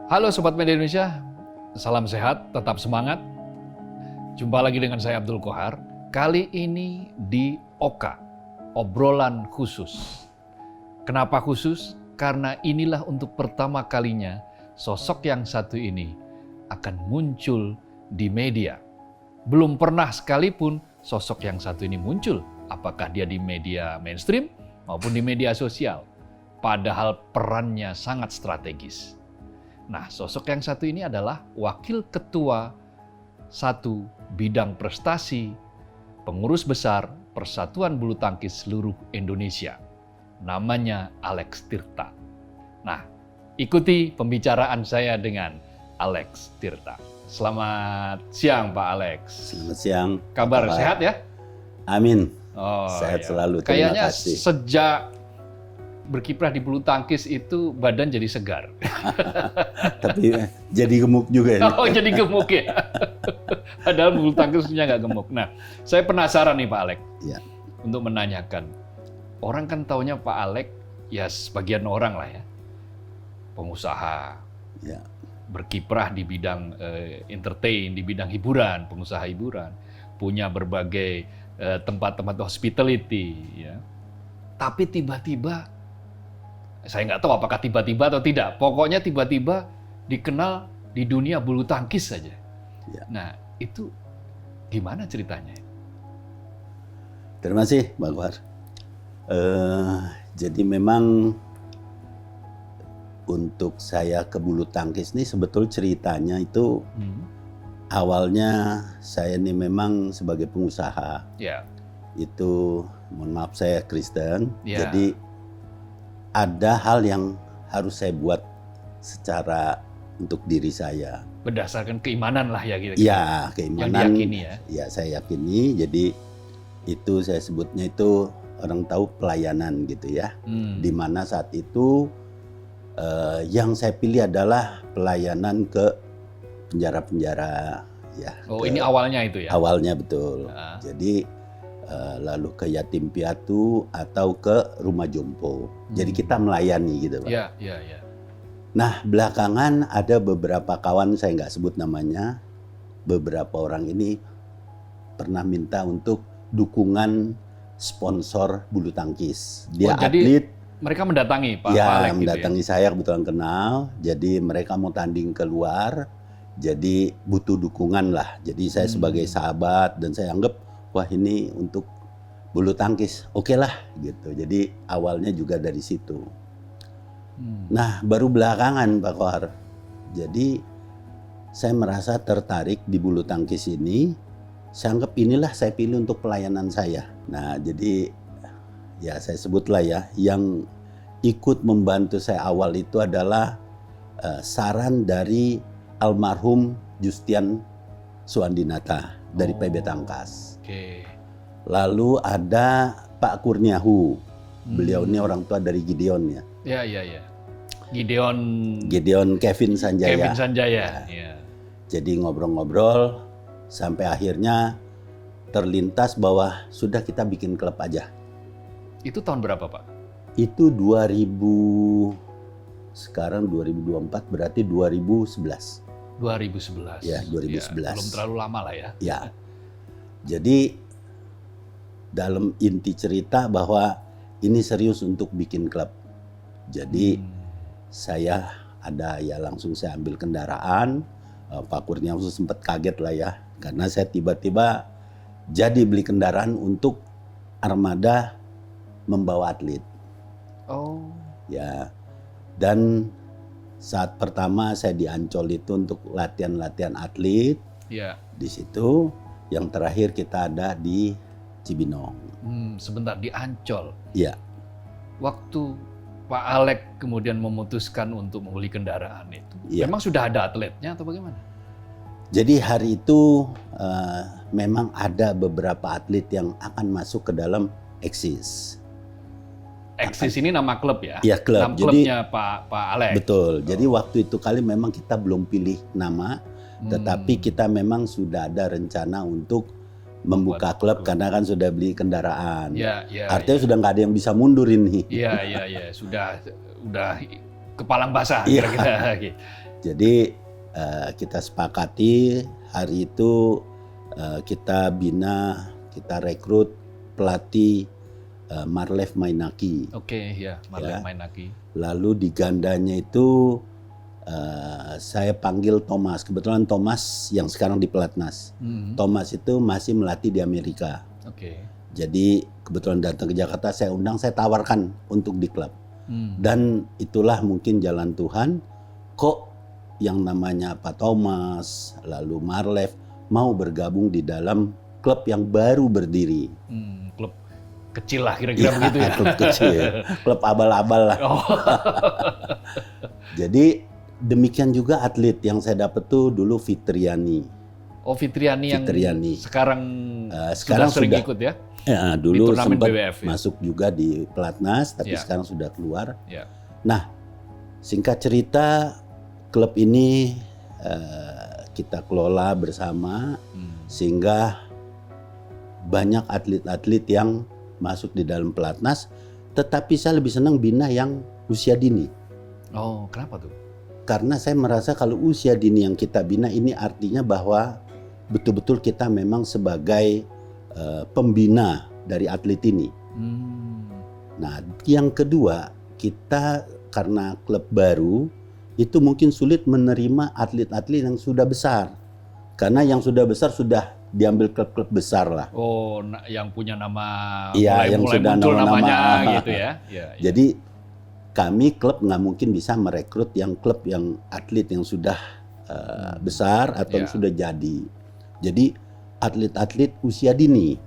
Halo Sobat Media Indonesia, salam sehat, tetap semangat. Jumpa lagi dengan saya Abdul Kohar. Kali ini di Oka, obrolan khusus. Kenapa khusus? Karena inilah untuk pertama kalinya sosok yang satu ini akan muncul di media. Belum pernah sekalipun sosok yang satu ini muncul, apakah dia di media mainstream maupun di media sosial. Padahal perannya sangat strategis. Nah, sosok yang satu ini adalah Wakil Ketua satu Bidang Prestasi Pengurus Besar Persatuan Bulu Tangkis Seluruh Indonesia. Namanya Alex Tirta. Nah, ikuti pembicaraan saya dengan Alex Tirta. Selamat siang Pak Alex. Selamat siang. Kabar sehat ya? Amin. ya. Sehat selalu. Terima Kayaknya kasih. sejak berkiprah di bulu tangkis itu badan jadi segar. Tapi jadi gemuk juga ya. Oh, jadi gemuk ya. Padahal bulu tangkisnya nggak gemuk. Nah, saya penasaran nih Pak Alex. Ya. Untuk menanyakan. Orang kan taunya Pak Alex, ya sebagian orang lah ya. Pengusaha. Ya. Berkiprah di bidang entertain, di bidang hiburan, pengusaha hiburan. Punya berbagai tempat-tempat hospitality. Ya. Tapi tiba-tiba, saya nggak tahu apakah tiba-tiba atau tidak. Pokoknya tiba-tiba dikenal di dunia bulu tangkis saja. Ya. Nah, itu gimana ceritanya? Terima kasih, Mbak Kohar. Jadi memang untuk saya ke bulu tangkis ini sebetulnya ceritanya itu awalnya saya ini memang sebagai pengusaha. Ya. Itu, mohon maaf saya Kristen. Ya. Jadi ada hal yang harus saya buat secara untuk diri saya. Berdasarkan keimanan lah ya kira-kira. Ya, keimanan. Yang diyakini ya. Ya, saya yakini. Jadi itu saya sebutnya itu orang tahu pelayanan gitu ya. Di mana saat itu yang saya pilih adalah pelayanan ke penjara-penjara ya. Oh, ini awalnya itu ya? Awalnya betul. Jadi lalu ke yatim piatu atau ke rumah jompo. Jadi kita melayani gitu Pak. Iya, iya, iya. Nah belakangan ada beberapa kawan, saya nggak sebut namanya, beberapa orang ini pernah minta untuk dukungan sponsor bulu tangkis. Dia jadi atlet. Mereka mendatangi Pak Ya, Alex mendatangi gitu ya? saya kebetulan kenal. Jadi mereka mau tanding keluar. Jadi butuh dukungan lah. Jadi saya sebagai sahabat dan saya anggap wah ini untuk bulu tangkis, oke lah gitu. Jadi awalnya juga dari situ. Nah baru belakangan Pak Kohar. Jadi saya merasa tertarik di bulu tangkis ini. Saya anggap inilah saya pilih untuk pelayanan saya. Nah jadi ya saya sebutlah ya, yang ikut membantu saya awal itu adalah saran dari almarhum Justian Suandinata dari PB Tangkas. Oke. Lalu ada Pak Kurniahu, beliau ini orang tua dari Gideon ya. Iya, iya, iya. Gideon Kevin Sanjaya. Kevin Sanjaya. Ya. Jadi ngobrol-ngobrol sampai akhirnya terlintas bahwa sudah kita bikin klub aja. Itu tahun berapa Pak? Itu 2000, sekarang 2024 berarti 2011. 2011. Ya, 2011. Ya, belum terlalu lama lah ya. Ya. Jadi dalam inti cerita bahwa ini serius untuk bikin klub. Jadi saya ada ya langsung saya ambil kendaraan. Pak Kurniawan sempat kaget lah ya. Karena saya tiba-tiba jadi beli kendaraan untuk armada membawa atlet. Oh. Ya. Dan saat pertama saya di Ancol itu untuk latihan-latihan atlet. Iya. Di situ, yang terakhir kita ada di Cibinong. Sebentar, di Ancol. Iya. Waktu Pak Alex kemudian memutuskan untuk membeli kendaraan itu, Iya. memang sudah ada atletnya atau bagaimana? Jadi hari itu memang ada beberapa atlet yang akan masuk ke dalam Exis. Exis ini nama klub ya? Iya, klub. Nama Jadi klubnya Pak Alex. betul. Jadi waktu itu kali memang kita belum pilih nama, tetapi kita memang sudah ada rencana untuk membuka klub karena kan sudah beli kendaraan. Artinya sudah nggak ada yang bisa mundur ini. Iya. Sudah kepalang basah Iya. kira-kira. Jadi kita sepakati hari itu kita bina, kita rekrut pelatih Marlev Mainaki. Oke, ya, Marlev Ya. Mainaki. Lalu di gandanya itu saya panggil Thomas. Kebetulan Thomas yang sekarang di Pelatnas. Thomas itu masih melatih di Amerika. Oke. Jadi kebetulan datang ke Jakarta, saya undang, saya tawarkan untuk di klub. Dan itulah mungkin jalan Tuhan, kok yang namanya Pak Thomas, lalu Marlev mau bergabung di dalam klub yang baru berdiri. Klub kecil lah kira-kira begitu ya. Klub kecil, klub abal-abal lah. Oh. Jadi demikian juga atlet yang saya dapat tuh dulu Fitriani. Oh, Fitriani yang Fitriani. sekarang Sekarang sering sudah. ikut ya? Ya, dulu turnamen sempat BWF ya? masuk juga di Pelatnas, tapi Ya. sekarang sudah keluar. Ya. Nah, singkat cerita, klub ini kita kelola bersama, sehingga banyak atlet-atlet yang masuk di dalam Pelatnas, tetapi saya lebih senang bina yang usia dini. Oh, kenapa tuh? Karena saya merasa kalau usia dini yang kita bina ini artinya bahwa betul-betul kita memang sebagai pembina dari atlet ini. Nah, yang kedua, kita karena klub baru itu mungkin sulit menerima atlet-atlet yang sudah besar. Karena yang sudah besar sudah diambil klub-klub besar lah. Oh, yang punya nama Iya, yang mulai sudah muncul nama-nama. namanya gitu ya. Ya. Jadi kami klub nggak mungkin bisa merekrut yang klub yang atlet yang sudah besar atau yang Ya. sudah jadi. Jadi atlet-atlet usia dini,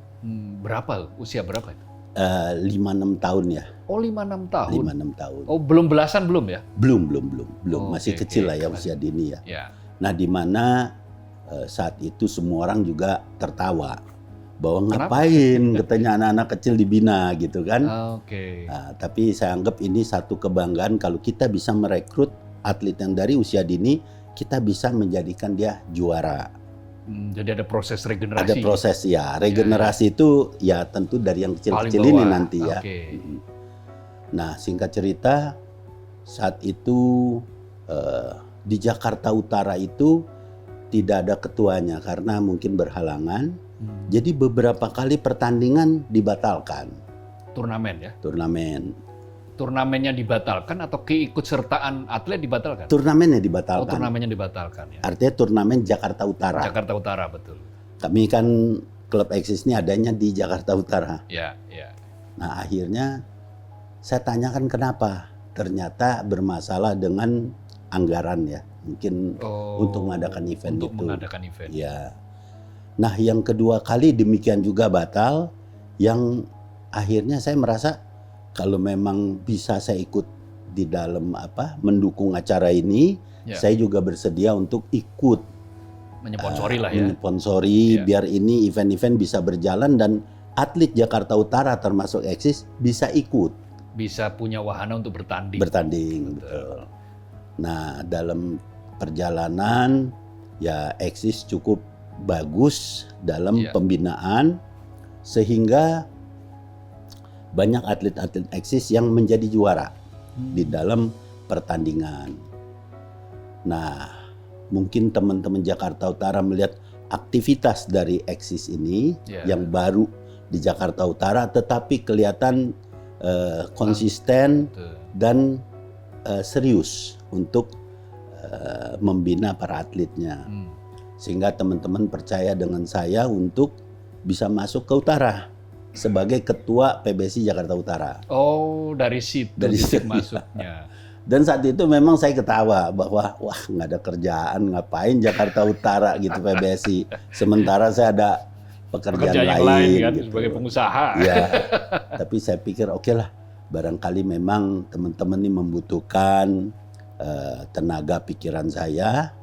Berapa? Usia berapa itu? 5-6 tahun ya. Oh, 5-6 tahun. 5-6 tahun. Oh, belum belasan belum ya? Belum. Oh, Masih oke, kecil oke. lah ya usia dini ya. Ya. Nah, di mana saat itu semua orang juga tertawa bahwa Kenapa? ngapain katanya anak-anak kecil dibina gitu kan. Oke. Nah, tapi saya anggap ini satu kebanggaan kalau kita bisa merekrut atlet yang dari usia dini, kita bisa menjadikan dia juara. Jadi ada proses regenerasi. Ada proses ya, regenerasi itu ya tentu dari yang kecil-kecil Paling ini bawah. nanti ya. Oke. Nah, singkat cerita, saat itu di Jakarta Utara itu tidak ada ketuanya karena mungkin berhalangan. Jadi beberapa kali pertandingan dibatalkan, Turnamen ya. turnamen. Turnamennya dibatalkan atau keikutsertaan atlet dibatalkan? Turnamennya Oh, dibatalkan. turnamennya dibatalkan ya. Artinya turnamen Jakarta Utara. Jakarta Utara betul. Kami kan klub eksis ini adanya di Jakarta Utara. Ya, ya. Nah, akhirnya saya tanyakan kenapa. Ternyata bermasalah dengan anggaran ya. Mungkin untuk mengadakan event untuk itu. mengadakan event. Ya. Nah, yang kedua kali demikian juga batal, yang akhirnya saya merasa kalau memang bisa saya ikut di dalam mendukung acara ini, Ya. saya juga bersedia untuk ikut Menyponsori lah ya. menyponsori Ya. biar ini event-event bisa berjalan dan atlet Jakarta Utara termasuk eksis bisa ikut Bisa punya wahana untuk bertanding. bertanding. Betul. Nah, dalam perjalanan ya eksis cukup bagus dalam Ya. pembinaan sehingga banyak atlet-atlet eksis yang menjadi juara di dalam pertandingan. Nah, mungkin teman-teman Jakarta Utara melihat aktivitas dari eksis ini Ya. yang baru di Jakarta Utara, tetapi kelihatan konsisten Betul. dan serius untuk membina para atletnya. Sehingga teman-teman percaya dengan saya untuk bisa masuk ke Utara sebagai ketua PBSI Jakarta Utara. Oh, dari situ Dari titik situ. masuknya. Dan saat itu memang saya ketawa bahwa wah nggak ada kerjaan, ngapain Jakarta Utara gitu PBSI. Sementara saya ada pekerjaan Yang lain kan gitu. sebagai pengusaha. Ya, tapi saya pikir oke lah, barangkali memang teman-teman ini membutuhkan tenaga pikiran saya,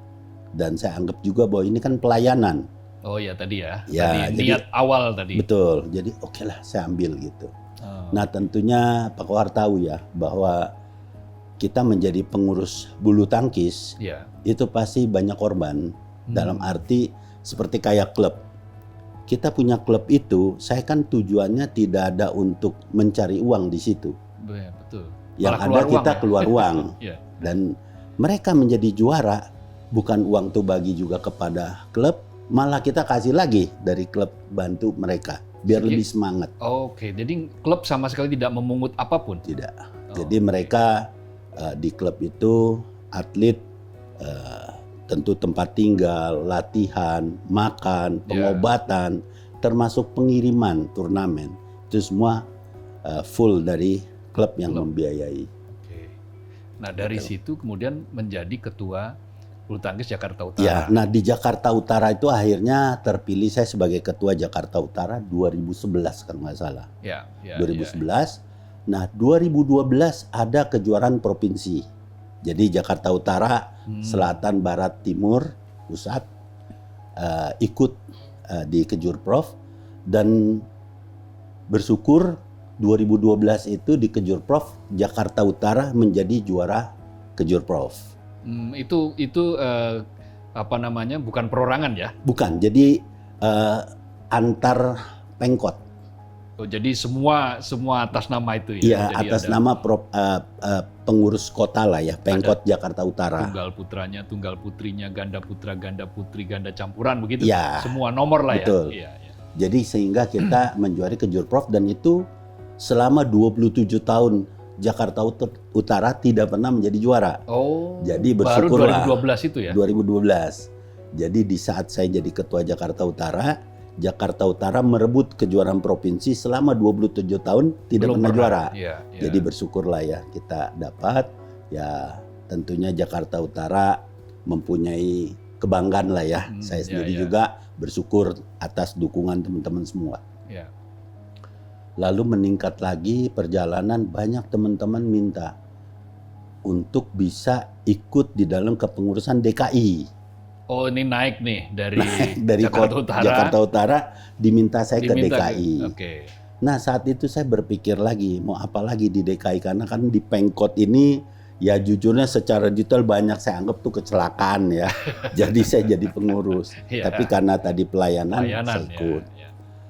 dan saya anggap juga bahwa ini kan pelayanan. Oh ya tadi ya. Ya, Tadi niat awal tadi. Betul, jadi oke lah saya ambil gitu. Oh. Nah tentunya Pak Kohar tahu ya bahwa kita menjadi pengurus bulu tangkis Ya. itu pasti banyak korban. Dalam arti seperti kayak klub. Kita punya klub itu, saya kan tujuannya tidak ada untuk mencari uang di situ. Betul. Yang Malah ada keluar kita uang, ya? keluar uang. Ya. Dan mereka menjadi juara, bukan uang tuh bagi juga kepada klub, malah kita kasih lagi dari klub bantu mereka biar Jadi- lebih semangat. Oke, jadi klub sama sekali tidak memungut apapun. Tidak. Oh, Jadi oke. mereka di klub itu atlet tentu tempat tinggal, latihan, makan, Ya. pengobatan, termasuk pengiriman turnamen itu semua full dari klub yang Klub. membiayai. Oke. Nah dari situ kemudian menjadi ketua bulu tangkis Jakarta Utara. Ya, nah di Jakarta Utara itu akhirnya terpilih saya sebagai ketua Jakarta Utara 2011 kalau nggak salah. Ya, 2011. Nah, 2012 ada kejuaraan provinsi. Jadi Jakarta Utara, Selatan, Barat, Timur, Pusat ikut di Kejurprov dan bersyukur 2012 itu di Kejurprov Jakarta Utara menjadi juara Kejurprov. Itu apa namanya, bukan perorangan ya? Bukan, jadi antar pengkot. Oh, jadi semua atas nama itu ya? Iya, Jadi atas ada nama pengurus kota lah ya, Pengkot Jakarta Utara. tunggal putranya, tunggal putrinya, ganda putra, ganda putri, ganda campuran begitu? Ya, Semua nomor lah betul. ya? Iya. Jadi sehingga kita menjuari Kejurprov dan itu selama 27 tahun Jakarta Utara tidak pernah menjadi juara. Oh, Jadi baru bersyukurlah 2012 itu ya? 2012. Jadi di saat saya jadi ketua Jakarta Utara, Jakarta Utara merebut kejuaraan provinsi selama 27 tahun tidak Belum pernah juara. Iya, iya. Jadi bersyukurlah ya kita dapat, ya tentunya Jakarta Utara mempunyai kebanggaan lah ya. Saya ya, sendiri ya. juga bersyukur atas dukungan teman-teman semua. Ya. Lalu meningkat lagi perjalanan, banyak teman-teman minta untuk bisa ikut di dalam kepengurusan DKI. Oh, ini naik nih dari Jakarta Jakarta Utara. Jakarta Utara diminta saya ke diminta DKI. Oke. Nah saat itu saya berpikir lagi mau apa lagi di DKI karena kan di Pengkot ini ya jujurnya secara detail banyak saya anggap tuh kecelakaan ya. Jadi saya jadi pengurus. Iya. Tapi karena tadi pelayanan saya ikut. ya.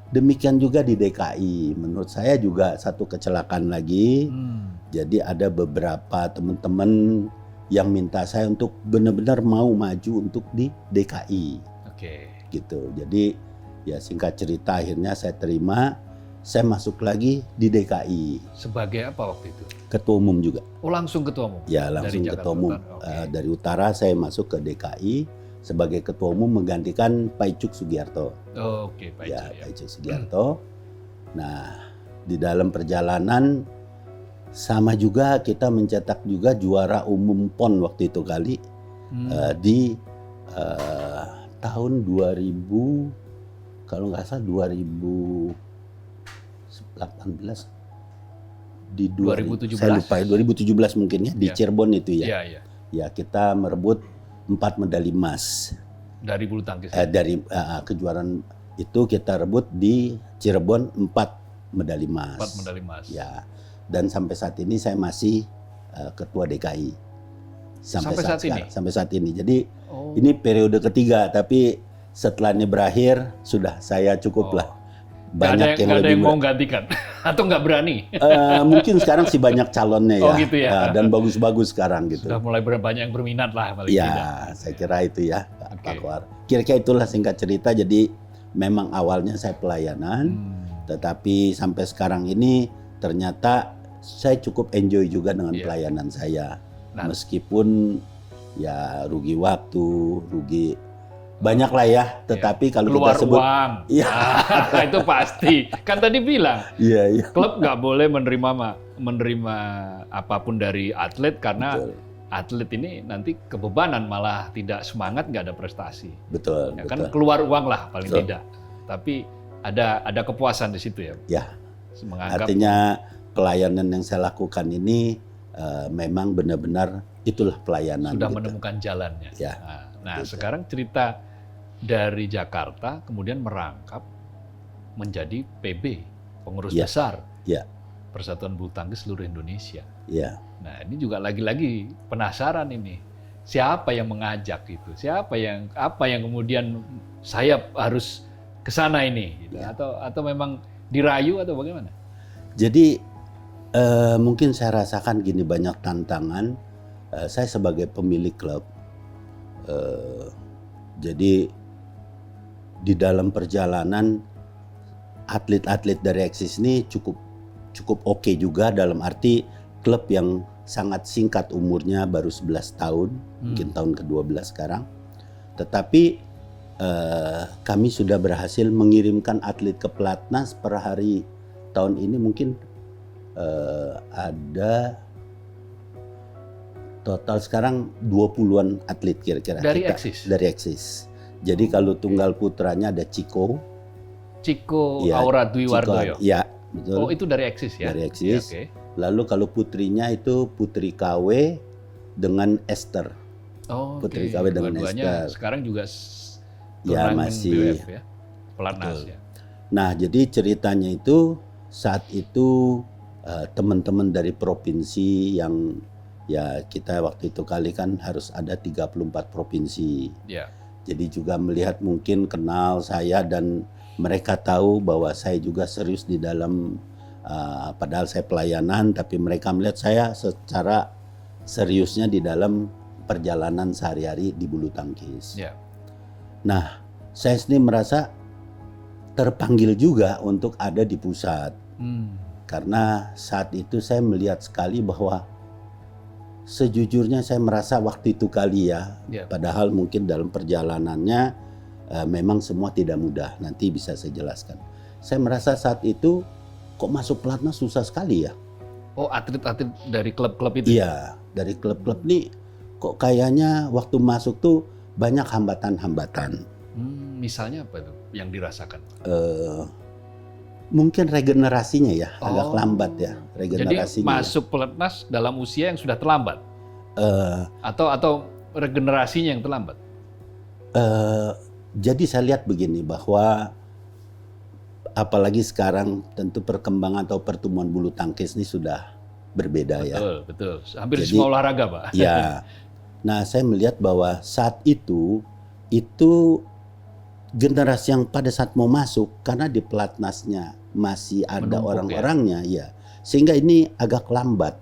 Demikian juga di DKI. Menurut saya juga satu kecelakaan lagi. Jadi ada beberapa teman-teman yang minta saya untuk benar-benar mau maju untuk di DKI. Oke. Gitu. Jadi ya singkat cerita akhirnya saya terima, saya masuk lagi di DKI. Sebagai apa waktu itu? Ketua umum juga. Oh, langsung ketua umum? Ya langsung Dari ketua Jakarta umum. Utara, oke. Dari utara saya masuk ke DKI sebagai ketua umum menggantikan Pak Icuk Sugiarto. Oh, oke, Pak Ya, Icuk, Pak Icuk Sugiarto. Nah, di dalam perjalanan sama juga kita mencetak juga juara umum PON waktu itu kali di tahun 2000 kalau nggak salah 2018 di 2017. saya lupa ya, 2017 mungkin ya di Ya. Cirebon itu ya. Iya, iya. Ya kita merebut 4 medali emas Dari bulu tangkis. dari kejuaraan itu kita rebut di Cirebon 4 medali emas. 4 medali emas. Ya. Dan sampai saat ini saya masih ketua DKI. Sampai saat ini? sekarang, sampai saat ini. Jadi Oh. ini periode ketiga, tapi setelah ini berakhir sudah saya cukup lah. Banyak yang nggak ada lebih yang mau gantikan atau nggak berani. mungkin sekarang sih banyak calonnya ya. Oh, gitu ya. Dan bagus-bagus sekarang gitu. Sudah mulai banyak yang berminat lah paling Ya, tidak. saya kira itu ya, Pak Oke. Kohar. Kira-kira itulah singkat cerita. Jadi memang awalnya saya pelayanan, tetapi sampai sekarang ini ternyata saya cukup enjoy juga dengan Iya. pelayanan saya. Nah. Meskipun ya rugi waktu, rugi banyak lah ya. Tetapi kalau Keluar kita sebut, uang. Iya. Ah, itu pasti. Kan tadi bilang iya iya. klub nggak boleh menerima apapun dari atlet karena Betul, atlet ini nanti kebebanan, malah tidak semangat, nggak ada prestasi. betul, Ya kan betul. keluar uang lah paling Betul. tidak. Tapi ada kepuasan di situ ya. Ya, Menganggap artinya pelayanan yang saya lakukan ini memang benar-benar itulah pelayanan. sudah gitu. menemukan jalannya. Ya. Nah, Gitu. sekarang cerita dari Jakarta kemudian merangkap menjadi PB, pengurus Ya. besar Ya. Persatuan Bulu Tangkis seluruh Indonesia. Ya. Nah, ini juga lagi-lagi penasaran ini. Siapa yang mengajak itu? Apa yang kemudian saya harus ke sana ini gitu. Ya. Atau memang dirayu atau bagaimana? Jadi mungkin saya rasakan gini, banyak tantangan saya sebagai pemilik klub, jadi di dalam perjalanan atlet-atlet dari Eksis ini cukup oke juga, dalam arti klub yang sangat singkat umurnya, baru 11 tahun, mungkin tahun ke-12 sekarang. Tetapi kami sudah berhasil mengirimkan atlet ke pelatnas per hari. Tahun ini mungkin ada total sekarang 20-an atlet kira-kira. Dari Eksis? Dari Eksis. Jadi kalau tunggal putranya ada Ciko ya, Aura Dwi Wardoyo. Ya, betul. Oh, itu dari Eksis ya? Dari Eksis. Ya, Lalu kalau putrinya itu Putri KW dengan Esther. Oh, Putri KW dengan dua-duanya Esther. sekarang juga Ya, turnamen masih. BWF ya? Pelatnas Betul. ya? Nah, jadi ceritanya itu saat itu teman-teman dari provinsi yang ya kita waktu itu kali kan harus ada 34 provinsi. Ya. Jadi juga melihat mungkin kenal saya dan mereka tahu bahwa saya juga serius di dalam padahal saya pelayanan, tapi mereka melihat saya secara seriusnya di dalam perjalanan sehari-hari di bulu tangkis. Ya. Nah, saya sendiri merasa terpanggil juga untuk ada di pusat. Karena saat itu saya melihat sekali bahwa sejujurnya saya merasa waktu itu kali ya, padahal mungkin dalam perjalanannya memang semua tidak mudah, nanti bisa saya jelaskan. Saya merasa saat itu kok masuk pelatnas susah sekali ya. Oh, atlet-atlet dari klub-klub itu? Iya, dari klub-klub nih kok kayaknya waktu masuk tuh banyak hambatan-hambatan. Misalnya apa itu yang dirasakan? Mungkin regenerasinya ya, agak lambat ya regenerasinya. Jadi masuk pelatnas dalam usia yang sudah terlambat? Atau regenerasinya yang terlambat? Jadi saya lihat begini, bahwa apalagi sekarang tentu perkembangan atau pertumbuhan bulu tangkis ini sudah berbeda. Betul. Hampir semua olahraga, Pak. Ya. Nah, saya melihat bahwa saat itu generasi yang pada saat mau masuk, karena di pelatnasnya masih ada orang-orangnya, ya. Sehingga ini agak lambat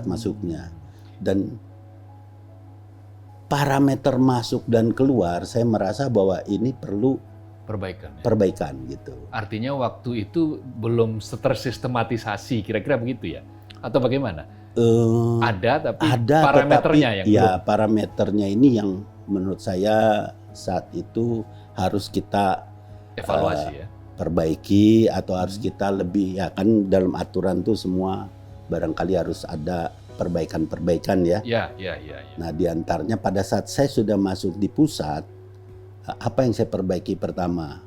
masuknya. Dan parameter masuk dan keluar, saya merasa bahwa ini perlu perbaikan gitu. Artinya waktu itu belum tersistematisasi, kira-kira begitu ya? Atau bagaimana? Ada parameternya tetapi, yang parameternya ini yang menurut saya saat itu harus kita evaluasi ya, perbaiki, atau harus kita lebih, ya kan dalam aturan tuh semua barangkali harus ada perbaikan ya. Ya. Nah, diantaranya pada saat saya sudah masuk di pusat, apa yang saya perbaiki pertama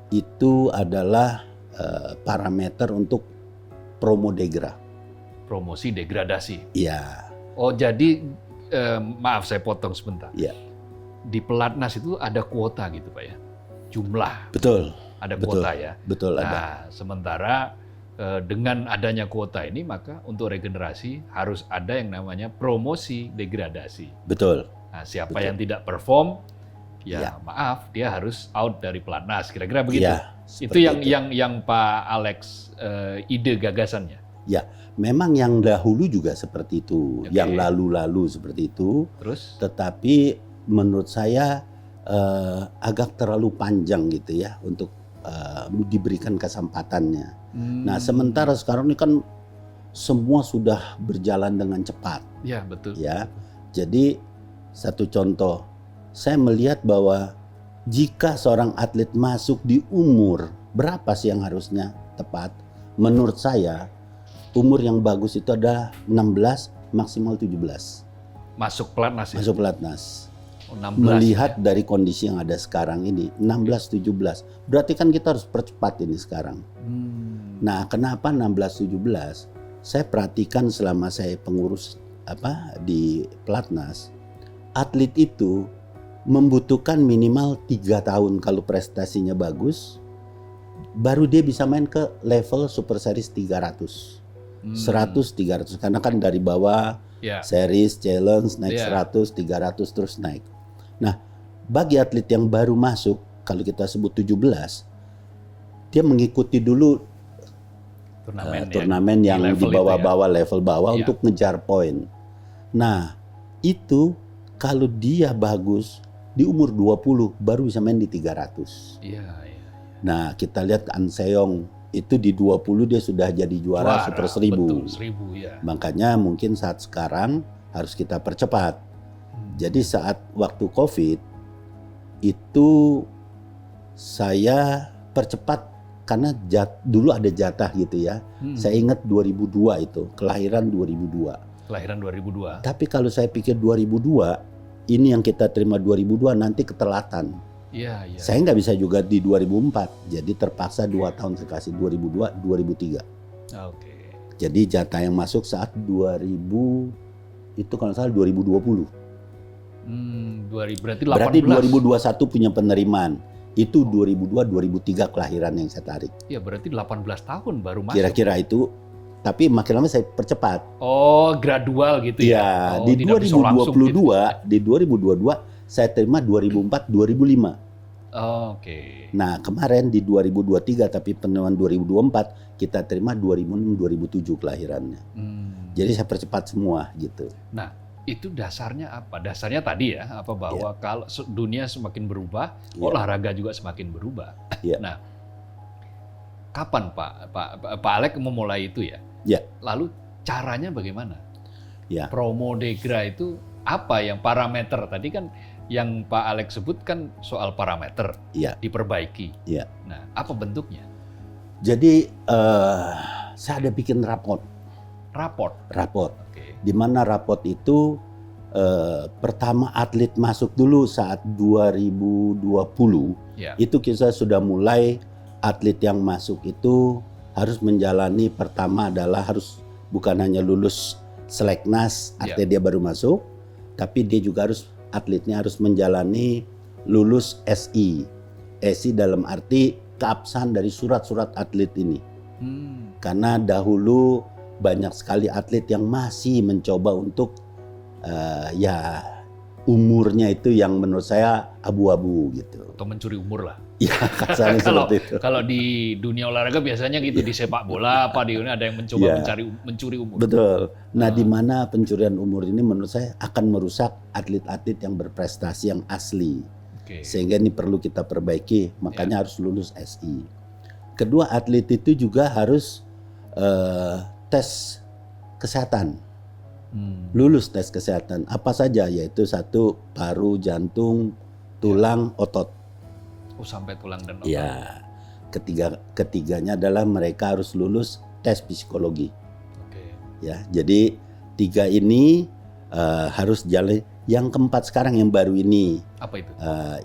itu adalah parameter untuk promosi degradasi. Iya. Oh, jadi maaf saya potong sebentar. Iya. Di pelatnas itu ada kuota gitu, Pak ya? Jumlah. Betul. Ada kuota ya. Betul, ada. Nah, sementara dengan adanya kuota ini, maka untuk regenerasi harus ada yang namanya promosi degradasi. Betul. Nah, siapa yang tidak perform, maaf, dia harus out dari pelatnas. Kira-kira begitu. Ya, itu yang Pak Alex ide gagasannya. Ya, memang yang dahulu juga seperti itu, yang lalu-lalu seperti itu. Terus? Tetapi menurut saya agak terlalu panjang gitu ya untuk diberikan kesempatannya. Nah, sementara sekarang ini kan semua sudah berjalan dengan cepat. Ya, betul. Ya, jadi satu contoh, saya melihat bahwa jika seorang atlet masuk di umur berapa sih yang harusnya tepat? Menurut saya umur yang bagus itu adalah 16 maksimal 17. Masuk pelatnas ya? Masuk pelatnas. 16, melihat dari kondisi yang ada sekarang ini 16-17, berarti kan kita harus percepat ini sekarang. Nah, kenapa 16-17? Saya perhatikan selama saya pengurus di pelatnas, atlet itu membutuhkan minimal 3 tahun kalau prestasinya bagus, baru dia bisa main ke level Super Series 300. 100-300, karena kan dari bawah series, challenge, naik 100, 300 terus naik. Nah, bagi atlet yang baru masuk, kalau kita sebut 17, dia mengikuti dulu turnamen yang di bawah-bawah, level bawah untuk ngejar poin. Nah, itu kalau dia bagus di umur 20 baru bisa main di 300. Iya, iya. Nah, kita lihat An Seong itu di 20 dia sudah jadi juara Super 1000. Betul, 1000 ya. Makanya mungkin saat sekarang harus kita percepat. Jadi saat waktu COVID itu saya percepat karena dulu ada jatah gitu ya. Saya ingat 2002 itu, kelahiran 2002. Kelahiran 2002. Tapi kalau saya pikir 2002, ini yang kita terima 2002 nanti ketelatan. Iya, iya. Saya nggak bisa juga di 2004, jadi terpaksa 2 tahun saya kasih 2002, 2003. Oke. Jadi jatah yang masuk saat 2000 itu kalau salah 2020. 2000 berarti 18. Berarti 2021 punya penerimaan. Itu 2002, 2003 kelahiran yang saya tarik. Iya, berarti 18 tahun baru masuk. Kira-kira itu. Tapi makin lama saya percepat. Oh, gradual gitu ya. Ya, di tidak bisa langsung 2022, di 2022 saya terima 2004, 2005. Oke. Nah, kemarin di 2023 tapi penerimaan 2024 kita terima 2006, 2007 kelahirannya. Jadi saya percepat semua gitu. Nah, itu dasarnya apa? Dasarnya tadi ya, apa bahwa kalau dunia semakin berubah, olahraga juga semakin berubah. Ya. Nah, kapan Pak Alek memulai itu ya? Ya. Lalu caranya bagaimana? Ya. Promodegra itu apa yang parameter tadi kan yang Pak Alek sebutkan soal parameter diperbaiki. Ya. Nah, apa bentuknya? Jadi saya ada bikin raport. Raport. Okay. Di mana raport itu pertama atlet masuk dulu saat 2020 itu kita sudah mulai atlet yang masuk itu harus menjalani pertama adalah harus bukan hanya lulus seleknas artinya dia baru masuk, tapi dia juga atletnya harus menjalani lulus SI. SI dalam arti keabsahan dari surat-surat atlet ini. Karena dahulu banyak sekali atlet yang masih mencoba untuk umurnya itu yang menurut saya abu-abu gitu. Atau mencuri umur lah. Ya, kasarnya seperti itu. Kalau di dunia olahraga biasanya gitu, di sepak bola apa di ada yang mencoba mencuri umur. Betul. Nah, di mana pencurian umur ini menurut saya akan merusak atlet-atlet yang berprestasi yang asli. Sehingga ini perlu kita perbaiki, makanya harus lulus SI. Kedua, atlet itu juga harus tes kesehatan. Lulus tes kesehatan. Apa saja? Yaitu 1, paru, jantung, tulang, otot. Oh, sampai tulang dan otot. Ya. Ketiganya adalah mereka harus lulus tes psikologi. Ya, jadi 3 ini harus jalan. Yang keempat sekarang yang baru ini. Apa itu?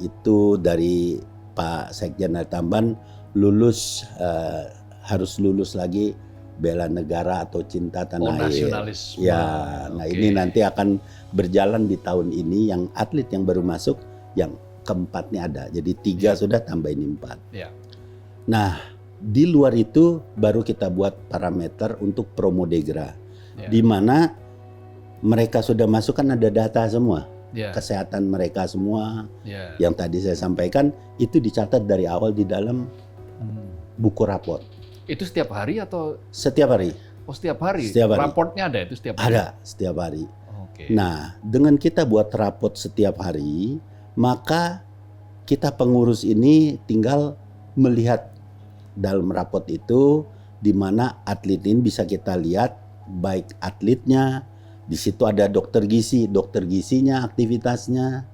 Itu dari Pak Sekjen Tamban harus lulus lagi bela negara atau cinta tanah air. Nasionalisme. Ya, nah ini nanti akan berjalan di tahun ini yang atlet yang baru masuk yang keempatnya ada. Jadi 3 sudah tambah ini 4. Nah, di luar itu baru kita buat parameter untuk Promodegra. Di mana mereka sudah masuk kan ada data semua. Kesehatan mereka semua. Yang tadi saya sampaikan itu dicatat dari awal di dalam buku raport. Itu setiap hari atau? Setiap hari. Oh, setiap hari? Setiap hari. Raportnya ada itu setiap hari? Ada, setiap hari. Nah, dengan kita buat raport setiap hari, maka kita pengurus ini tinggal melihat dalam raport itu di mana atlet ini bisa kita lihat baik atletnya, di situ ada dokter gizinya aktivitasnya.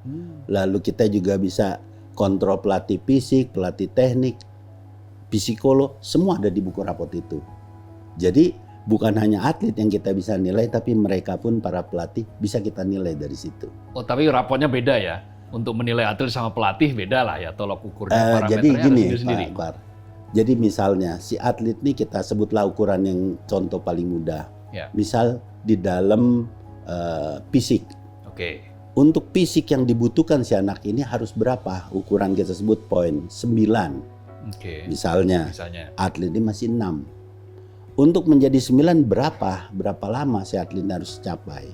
Lalu kita juga bisa kontrol pelatih fisik, pelatih teknik, psikolog, semua ada di buku raport itu. Jadi bukan hanya atlet yang kita bisa nilai, tapi mereka pun para pelatih bisa kita nilai dari situ. Oh, tapi raportnya beda ya? Untuk menilai atlet sama pelatih beda lah ya, tolok ukurnya parameternya jadi gini, sendiri. Pak Akbar. Jadi misalnya si atlet ini kita sebutlah ukuran yang contoh paling mudah. Misal di dalam fisik. Untuk fisik yang dibutuhkan si anak ini harus berapa? Ukuran kita sebut poin 9. Misalnya atlet ini masih 6. Untuk menjadi 9 berapa lama si atlet harus capai?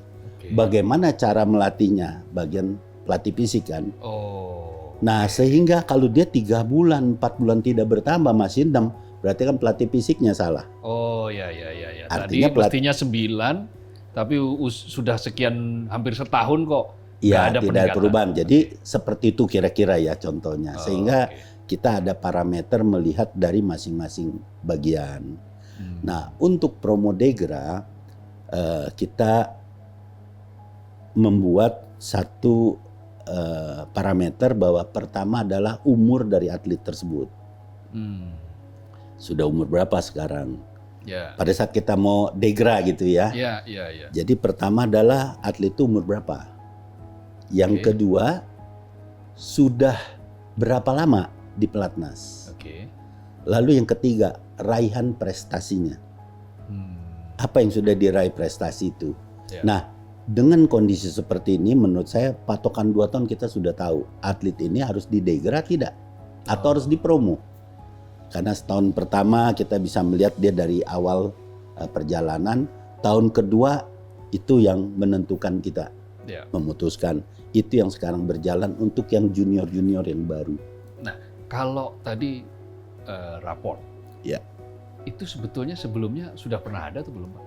Bagaimana cara melatihnya? Bagian pelatih fisik kan. Nah, sehingga kalau dia 3 bulan, 4 bulan tidak bertambah masih 6, berarti kan pelatih fisiknya salah. Oh, ya. Artinya tadi mestinya 9, Tapi sudah sekian hampir setahun kok Iya, nggak ada tidak ada peningkatan. perubahan. Jadi seperti itu kira-kira ya contohnya. Oh, Sehingga oke. kita ada parameter melihat dari masing-masing bagian. Hmm. Nah, untuk Promodegra kita membuat satu parameter bahwa pertama adalah umur dari atlet tersebut. Hmm. Sudah umur berapa sekarang? Ya. Pada saat kita mau degra gitu ya. Ya, ya, ya. Jadi pertama adalah atlet itu umur berapa? Yang Oke. kedua, sudah berapa lama di pelatnas? Oke. Lalu yang ketiga, raihan prestasinya. Hmm. Apa yang sudah diraih prestasi itu? Ya. Nah, dengan kondisi seperti ini menurut saya patokan 2 tahun kita sudah tahu atlet ini harus didegra tidak atau harus dipromo. Karena setahun pertama kita bisa melihat dia dari awal perjalanan, tahun kedua itu yang menentukan kita Ya. memutuskan. Itu yang sekarang berjalan untuk yang junior-junior yang baru. Kalau tadi raport, Ya. itu sebetulnya sebelumnya sudah pernah ada atau belum, Pak?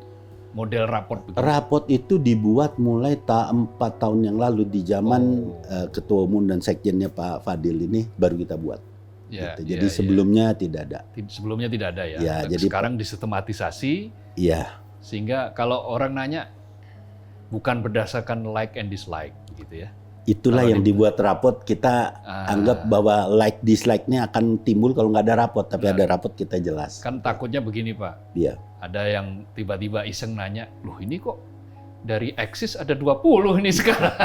Model raport begitu? Raport itu dibuat mulai 4 tahun yang lalu di zaman Oh. Ketua Umum dan Sekjennya Pak Fadil ini baru kita buat. Ya, Gitu. Jadi ya, sebelumnya tidak ada. ya. Sebelumnya tidak ada ya. Ya, jadi- sekarang disistematisasi Iya, sehingga kalau orang nanya bukan berdasarkan like and dislike gitu ya. itulah Kalau yang di- dibuat raport. Kita anggap bahwa like dislike-nya akan timbul kalau nggak ada raport, tapi Nah. ada raport kita jelas. Kan takutnya begini, Pak. Iya. Ada yang tiba-tiba iseng nanya, loh ini kok dari eksis ada 20 ini sekarang.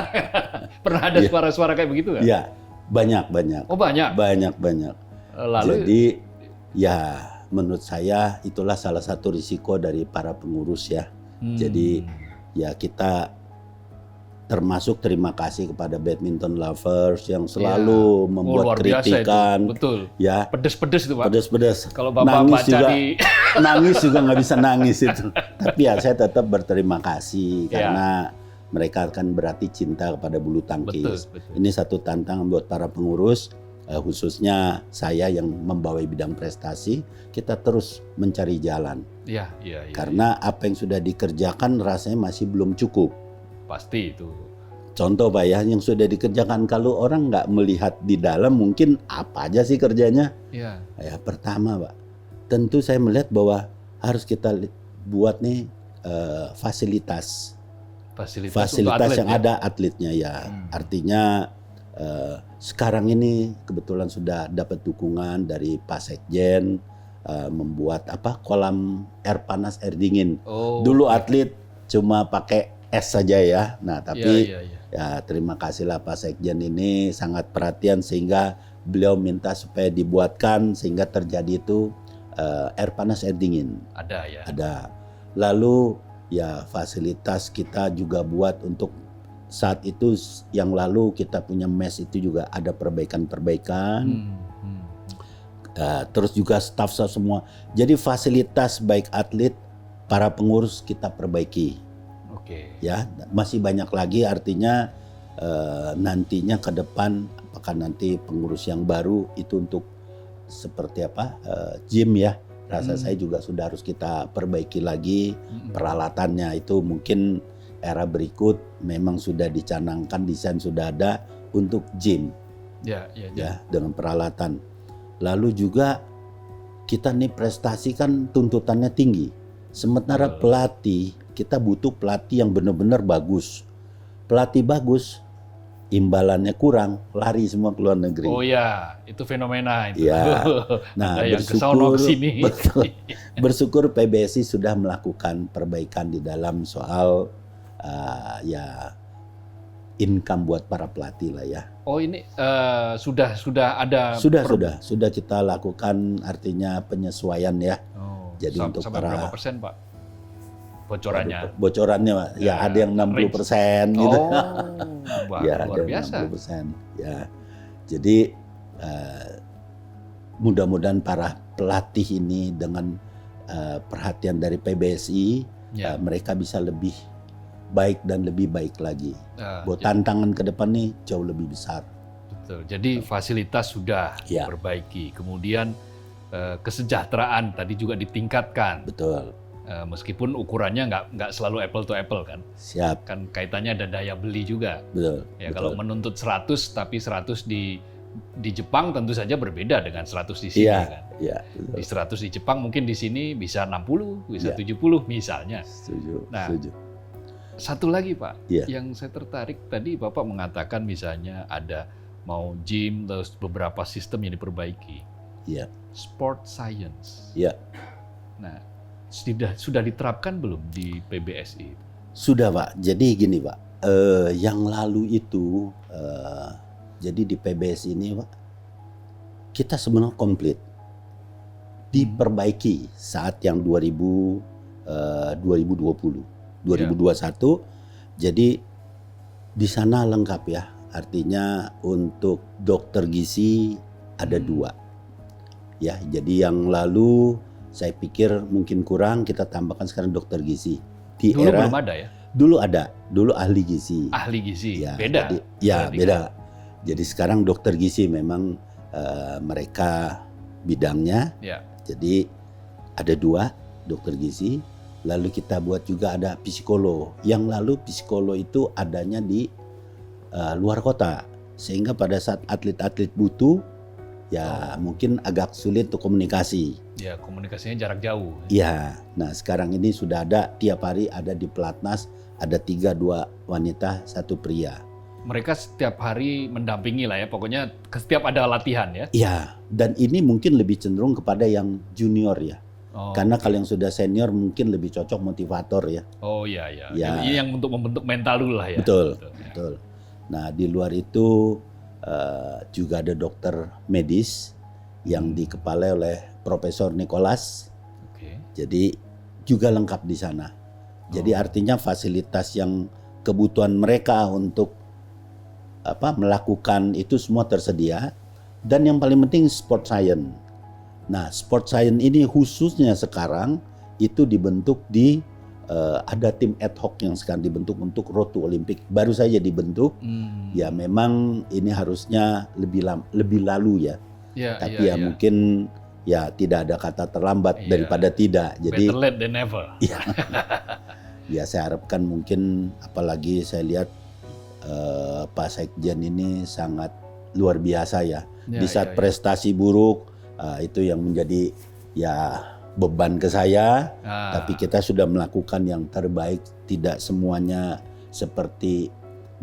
Pernah ada Iya. suara-suara kayak begitu nggak? Iya, banyak. Oh banyak. Banyak. Lalu Jadi ya menurut saya itulah salah satu risiko dari para pengurus ya. jadi, Ya kita termasuk terima kasih kepada badminton lovers yang selalu membuat luar biasa kritikan. itu. Betul. Ya, Pedes-pedes itu, Pak. pedas-pedas. Kalau Bapak Nangis baca juga. di Nangis juga nggak bisa nangis itu. Tapi ya saya tetap berterima kasih Ya. karena mereka akan berarti cinta kepada bulu tangkis. betul. Ini satu tantangan buat para pengurus, khususnya saya yang membawai bidang prestasi. Kita terus mencari jalan Iya. karena apa yang sudah dikerjakan rasanya masih belum cukup. Pasti itu. Contoh Pak ya, yang sudah dikerjakan kalau orang nggak melihat di dalam mungkin apa aja sih kerjanya. Iya. Ya pertama Pak, tentu saya melihat bahwa harus kita buat nih fasilitas Fasilitas untuk atlet, yang ya? ada atletnya ya. Artinya sekarang ini kebetulan sudah dapat dukungan dari Pak Sekjen membuat kolam air panas air dingin. Oh. Dulu atlet cuma pakai es saja ya. Nah tapi Iya. ya terima kasihlah Pak Sekjen ini sangat perhatian sehingga beliau minta supaya dibuatkan sehingga terjadi itu air panas air dingin. Ada ya. Ada. Lalu ya fasilitas kita juga buat untuk saat itu yang lalu kita punya mes itu juga ada perbaikan-perbaikan. Terus juga staff semua. Jadi fasilitas baik atlet, para pengurus kita perbaiki. Oke. Ya masih banyak lagi artinya nantinya ke depan apakah nanti pengurus yang baru itu untuk seperti gym ya rasa saya juga sudah harus kita perbaiki lagi peralatannya itu mungkin era berikut memang sudah dicanangkan desain sudah ada untuk gym Ya. dengan peralatan lalu juga kita nih prestasi kan tuntutannya tinggi sementara pelatih kita butuh pelatih yang benar-benar bagus. Pelatih bagus, imbalannya kurang, lari semua ke luar negeri. Oh ya, itu fenomena itu. Ya. Nah, ada yang kesono kesini. betul. Bersyukur PBSI sudah melakukan perbaikan di dalam soal income buat para pelatih lah ya. Oh ini sudah ada. Sudah kita lakukan artinya penyesuaian ya. Oh, Jadi untuk sampai para berapa persen, Pak? Bocorannya. Bocorannya Pak. Ya ada yang 60% gitu. Oh, Ya, luar ada biasa. 60%. Ya. Jadi mudah-mudahan para pelatih ini dengan perhatian dari PBSI Ya. mereka bisa lebih baik dan lebih baik lagi. Buat Ya, tantangan ke depan nih jauh lebih besar. betul. Jadi fasilitas sudah Ya. diperbaiki. Kemudian kesejahteraan tadi juga ditingkatkan. Betul. Meskipun ukurannya nggak selalu apple to apple kan. Siap. Kan kaitannya ada daya beli juga. Betul. Ya betul. kalau menuntut 100 tapi 100 di Jepang tentu saja berbeda dengan 100 di sini Iya, kan. iya. betul. Di 100 di Jepang mungkin di sini bisa 60, bisa Iya. 70 misalnya. Setuju. Nah, setuju. Satu lagi Pak, Iya. yang saya tertarik tadi Bapak mengatakan misalnya ada mau gym terus beberapa sistem yang diperbaiki. Iya. Sport science. Iya. Nah, sudah diterapkan belum di PBSI? Sudah Pak. Jadi gini Pak, yang lalu itu, jadi di PBS ini Pak, kita sebenarnya komplit. Diperbaiki saat yang 2020, 2021. Jadi di sana lengkap ya. Artinya untuk dokter gizi ada 2. Ya, jadi yang lalu saya pikir mungkin kurang, kita tambahkan sekarang dokter gizi. Di Dulu era belum ada ya? dulu ada, dulu ahli gizi. Ahli gizi, Ya, beda. Jadi, ya Berarti beda. Jadi sekarang dokter gizi memang mereka bidangnya. Ya. Jadi ada 2 dokter gizi. Lalu kita buat juga ada psikolog. Yang lalu psikolog itu adanya di luar kota. Sehingga pada saat atlet-atlet butuh, ya mungkin agak sulit untuk komunikasi. Ya, komunikasinya jarak jauh. Iya, nah sekarang ini sudah ada tiap hari ada di pelatnas, ada 3, 2 wanita, 1 pria. Mereka setiap hari mendampingi lah ya, pokoknya setiap ada latihan ya. Iya, dan ini mungkin lebih cenderung kepada yang junior ya. Oh, Karena kalau yang sudah senior mungkin lebih cocok motivator ya. oh iya ya. Ya. Ini yang untuk membentuk mental dulu lah ya. Betul, ya. betul. Nah di luar itu juga ada dokter medis yang dikepalai oleh Profesor Nicholas. Oke. Jadi juga lengkap di sana. Jadi artinya fasilitas yang kebutuhan mereka untuk melakukan itu semua tersedia. Dan yang paling penting sport science. Nah sport science ini khususnya sekarang itu dibentuk di ada tim ad hoc yang sekarang dibentuk untuk Road to Olympic. Baru saja dibentuk. Ya memang ini harusnya lebih lalu ya. Ya, Tapi ya mungkin ya tidak ada kata terlambat Iya. daripada tidak. Jadi better late than never. ya, ya saya harapkan mungkin, apalagi saya lihat Pak Sekjen ini sangat luar biasa ya. Ya, Di saat ya. prestasi buruk itu yang menjadi ya beban ke saya. Tapi kita sudah melakukan yang terbaik. Tidak semuanya seperti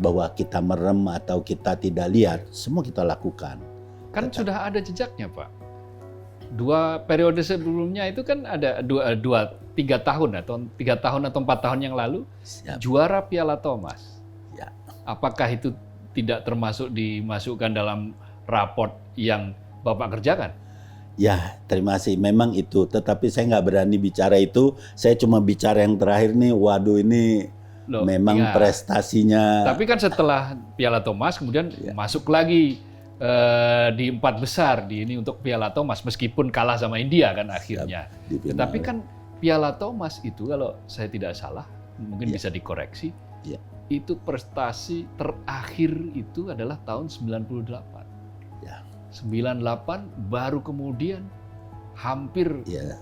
bahwa kita merem atau kita tidak lihat. Semua kita lakukan. Kan sudah ada jejaknya Pak. 2 periode sebelumnya itu kan ada 3 tahun atau 4 tahun yang lalu Siap. juara Piala Thomas. Ya. Apakah itu tidak termasuk dimasukkan dalam raport yang Bapak kerjakan? Ya, terima kasih. Memang itu. Tetapi saya nggak berani bicara itu. Saya cuma bicara yang terakhir nih. Waduh, ini Loh, memang iya. prestasinya. Tapi kan setelah Piala Thomas kemudian masuk lagi di 4 besar di ini untuk Piala Thomas meskipun kalah sama India kan akhirnya. Di final. Tetapi kan Piala Thomas itu kalau saya tidak salah mungkin bisa dikoreksi. Ya. Itu prestasi terakhir itu adalah tahun 98. Ya. 98 baru kemudian hampir Ya.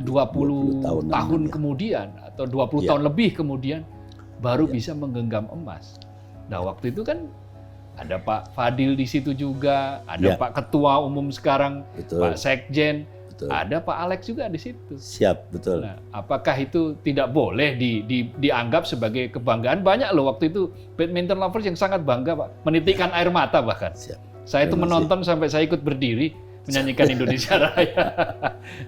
20 tahunan tahun ya. kemudian atau 20 Ya. tahun lebih kemudian baru Ya. bisa menggenggam emas. Nah, waktu itu kan ada Pak Fadil di situ juga, ada Ya. Pak Ketua Umum sekarang, Betul. Pak Sekjen, Betul. ada Pak Alex juga di situ. Siap, betul. Nah, apakah itu tidak boleh dianggap sebagai kebanggaan? Banyak loh waktu itu badminton lovers yang sangat bangga, Pak, menitikkan air mata bahkan. Siap. Saya itu Terima menonton sampai saya ikut berdiri menyanyikan Indonesia Raya.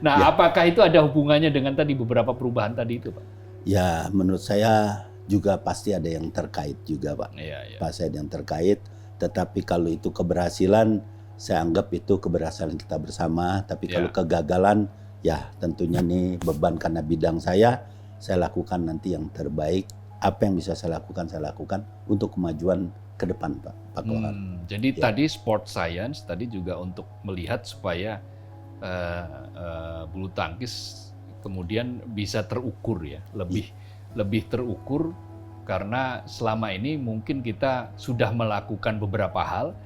Nah, Ya. apakah itu ada hubungannya dengan tadi beberapa perubahan tadi itu, Pak? Ya, menurut saya juga pasti ada yang terkait juga, Pak. Iya, iya. Pasti ada yang terkait. Tetapi kalau itu keberhasilan, saya anggap itu keberhasilan kita bersama. Tapi Ya. kalau kegagalan, ya tentunya nih beban karena bidang saya lakukan nanti yang terbaik. Apa yang bisa saya lakukan untuk kemajuan ke depan, Pak Kohar. Jadi Ya. tadi sport science tadi juga untuk melihat supaya bulu tangkis kemudian bisa terukur ya, lebih terukur karena selama ini mungkin kita sudah melakukan beberapa hal,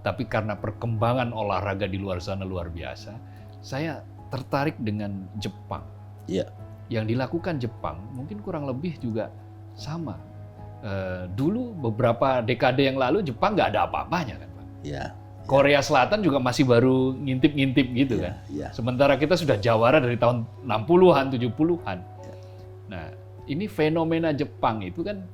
tetapi karena perkembangan olahraga di luar sana luar biasa, saya tertarik dengan Jepang. Iya. yang dilakukan Jepang mungkin kurang lebih juga sama. Dulu beberapa dekade yang lalu Jepang nggak ada apa-apanya kan Pak. Ya. Korea Selatan juga masih baru ngintip-ngintip gitu Ya, kan. ya. Sementara kita sudah jawara dari tahun 60-an, 70-an. Nah, ini fenomena Jepang itu kan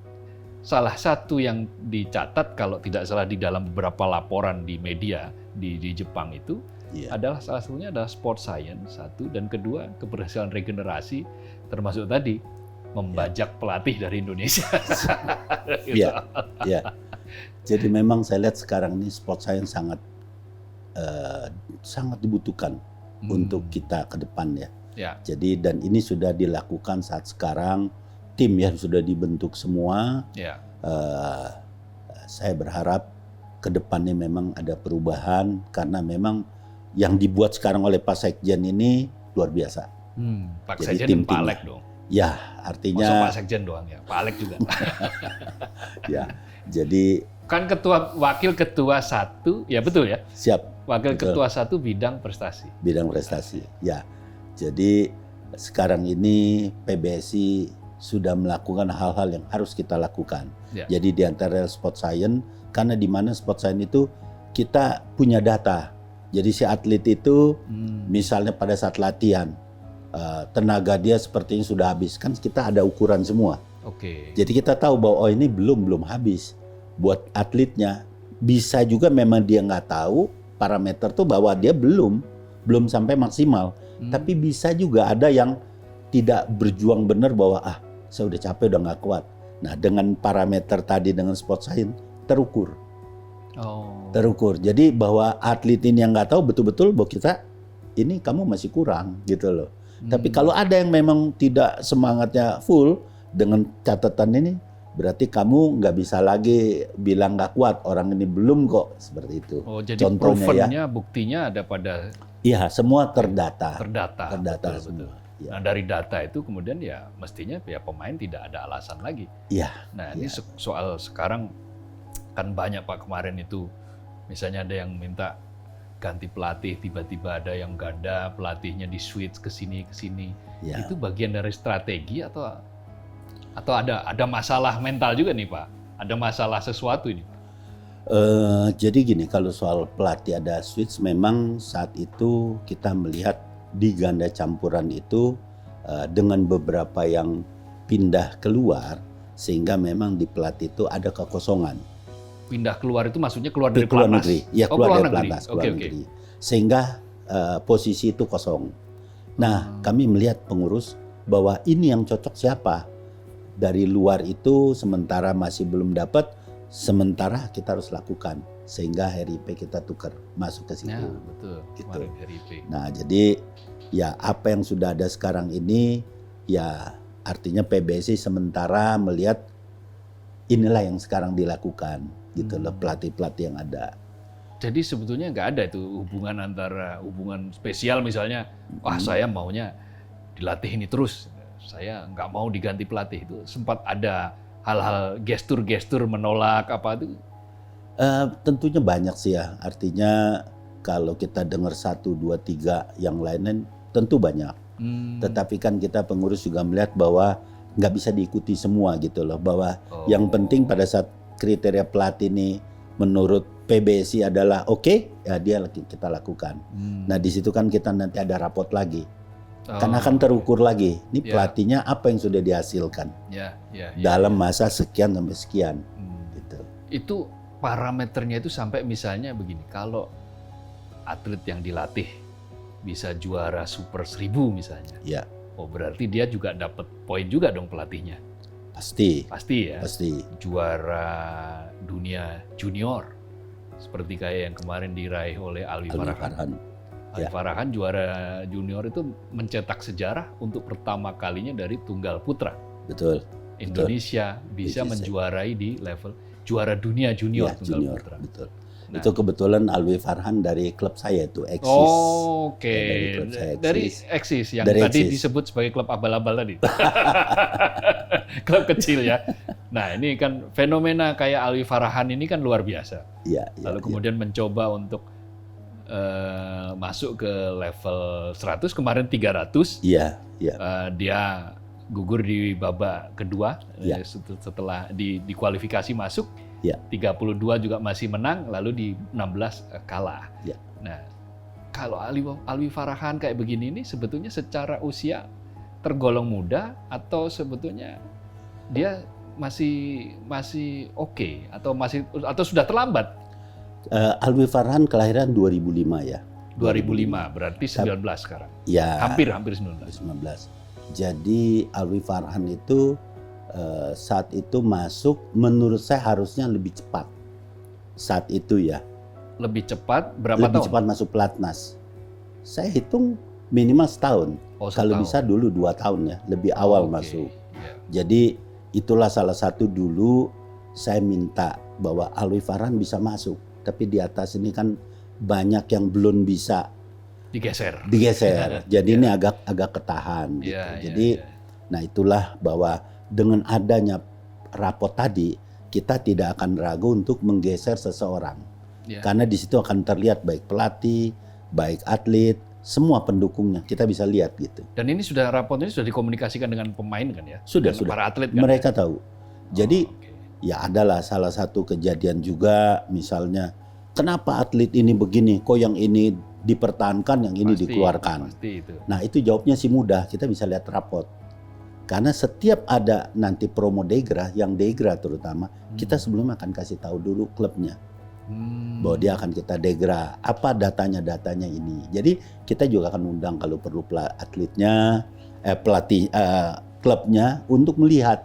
salah satu yang dicatat kalau tidak salah di dalam beberapa laporan di media di Jepang itu Ya. adalah salah satunya adalah sport science satu, dan kedua keberhasilan regenerasi, termasuk tadi membajak pelatih dari Indonesia. Gitu. Iya, iya. Jadi memang saya lihat sekarang ini sport science sangat dibutuhkan untuk kita ke depan ya. Ya, Jadi dan ini sudah dilakukan saat sekarang, tim ya sudah dibentuk semua. ya. Saya berharap ke depannya memang ada perubahan karena memang yang dibuat sekarang oleh Pak Sekjen ini luar biasa. Pak Jadi Sekjen dan Pak tim-timnya. Alek dong. Ya, Masa artinya Pak Sekjen doang ya, Pak Alek juga. ya. Jadi Kan wakil ketua satu, ya betul ya. siap Wakil Betul. ketua satu bidang prestasi. bidang prestasi. Ya. Jadi sekarang ini PBSI sudah melakukan hal-hal yang harus kita lakukan. Ya. Jadi di antara sport science, karena di mana sport science itu kita punya data. Jadi si atlet itu misalnya pada saat latihan, tenaga dia sepertinya sudah habis. Kan kita ada ukuran semua. Oke. Jadi kita tahu bahwa oh ini belum habis. Buat atletnya bisa juga memang dia nggak tahu parameter tuh bahwa dia belum sampai maksimal. Tapi bisa juga ada yang tidak berjuang benar bahwa saya udah capek, udah nggak kuat. Nah dengan parameter tadi dengan sport science terukur. Terukur. Jadi bahwa atlet ini yang nggak tahu betul-betul bahwa kita ini kamu masih kurang gitu loh. Tapi kalau ada yang memang tidak semangatnya full dengan catatan ini, berarti kamu nggak bisa lagi bilang nggak kuat. Orang ini belum kok seperti itu. Jadi contohnya provennya, buktinya ada pada Iya, semua terdata. terdata. Terdata Betul, semua. betul. Ya. Nah dari data itu kemudian ya mestinya ya pemain tidak ada alasan lagi. Iya. Nah ini soal sekarang kan banyak Pak, kemarin itu misalnya ada yang minta ganti pelatih, tiba-tiba ada yang ganda pelatihnya di switch ke sini. Ya. Itu bagian dari strategi atau ada masalah mental juga nih Pak? Ada masalah sesuatu ini? Jadi gini, kalau soal pelatih ada switch, memang saat itu kita melihat di ganda campuran itu dengan beberapa yang pindah keluar, sehingga memang di pelatih itu ada kekosongan. Pindah keluar itu maksudnya keluar dari Keluar pelatnas? negeri, ya keluar dari negeri. pelatnas, keluar Oke. negeri. Sehingga posisi itu kosong. Nah, kami melihat pengurus bahwa ini yang cocok siapa? Dari luar itu sementara masih belum dapat, sementara kita harus lakukan sehingga HRIP kita tukar masuk ke situ. Ya, betul. Gitu. Kemarin HRIP. Nah, jadi ya apa yang sudah ada sekarang ini ya artinya PBSI sementara melihat inilah yang sekarang dilakukan gitu loh, pelatih-pelatih yang ada. Jadi sebetulnya nggak ada itu hubungan spesial misalnya, wah saya maunya dilatih ini terus, saya nggak mau diganti pelatih. Itu sempat ada hal-hal gestur-gestur menolak apa itu? Tentunya banyak sih ya, artinya kalau kita dengar 1, 2, 3 yang lainnya tentu banyak. Tetapi kan kita pengurus juga melihat bahwa nggak bisa diikuti semua gitu loh, bahwa yang penting pada saat kriteria pelatih ini menurut PBSI adalah oke, ya dia kita lakukan. Nah di situ kan kita nanti ada rapot lagi, karena akan terukur lagi. Ini pelatihnya apa yang sudah dihasilkan dalam masa sekian sampai sekian. Gitu. Itu parameternya itu sampai misalnya begini, kalau atlet yang dilatih bisa juara Super 1000 misalnya, Ya. Oh berarti dia juga dapat poin juga dong pelatihnya. Pasti Ya. pasti. Juara dunia junior seperti kayak yang kemarin diraih oleh Alwi Farhan. Alwi Farhan juara junior itu mencetak sejarah untuk pertama kalinya dari tunggal putra. Betul. Indonesia bisa menjuarai di level juara dunia junior tunggal junior, putra. Betul. Nah, itu kebetulan Alwi Farhan dari klub saya itu, Eksis. Oh, oke. Ya, dari Eksis yang dari tadi Eksis. disebut sebagai klub abal-abal tadi. Klub kecil ya. Nah, ini kan fenomena kayak Alwi Farhan ini kan luar biasa. Iya. Lalu kemudian mencoba untuk masuk ke level 100, kemarin 300. Iya, iya. Dia gugur di babak kedua Ya. setelah di kualifikasi masuk. Ya. 32 juga masih menang, lalu di 16 kalah. Ya. Nah, kalau Alwi Farhan kayak begini ini sebetulnya secara usia tergolong muda atau sebetulnya dia masih oke atau sudah terlambat? Alwi Farhan kelahiran 2005 ya. 2005 berarti 19 sekarang. Ya. Hampir 19. 19. Jadi Alwi Farhan itu saat itu masuk, menurut saya harusnya lebih cepat saat itu ya. Lebih cepat berapa Lebih tahun? cepat masuk pelatnas. Saya hitung minimal setahun. Oh, Kalau setahun. bisa dulu 2 tahun ya, lebih awal Oke. masuk. Ya. Jadi itulah salah satu dulu saya minta bahwa Alwi Farhan bisa masuk. Tapi di atas ini kan banyak yang belum bisa Digeser. Jadi ini agak ketahan gitu. Ya, Jadi nah itulah bahwa dengan adanya rapot tadi kita tidak akan ragu untuk menggeser seseorang. Ya. Karena di situ akan terlihat baik pelatih, baik atlet, semua pendukungnya kita bisa lihat gitu. Dan ini rapot ini sudah dikomunikasikan dengan pemain kan ya? Sudah. Para atlet kan? Mereka tahu. Jadi oke. ya adalah salah satu kejadian juga misalnya kenapa atlet ini begini, kok yang ini dipertahankan, yang ini dikeluarkan. Pasti itu. Nah itu jawabnya sih mudah, kita bisa lihat rapot. Karena setiap ada nanti promo Degra, yang Degra terutama, kita sebelumnya akan kasih tahu dulu klubnya. Bahwa dia akan kita Degra, apa datanya ini. Jadi kita juga akan undang kalau perlu atletnya, pelatih klubnya untuk melihat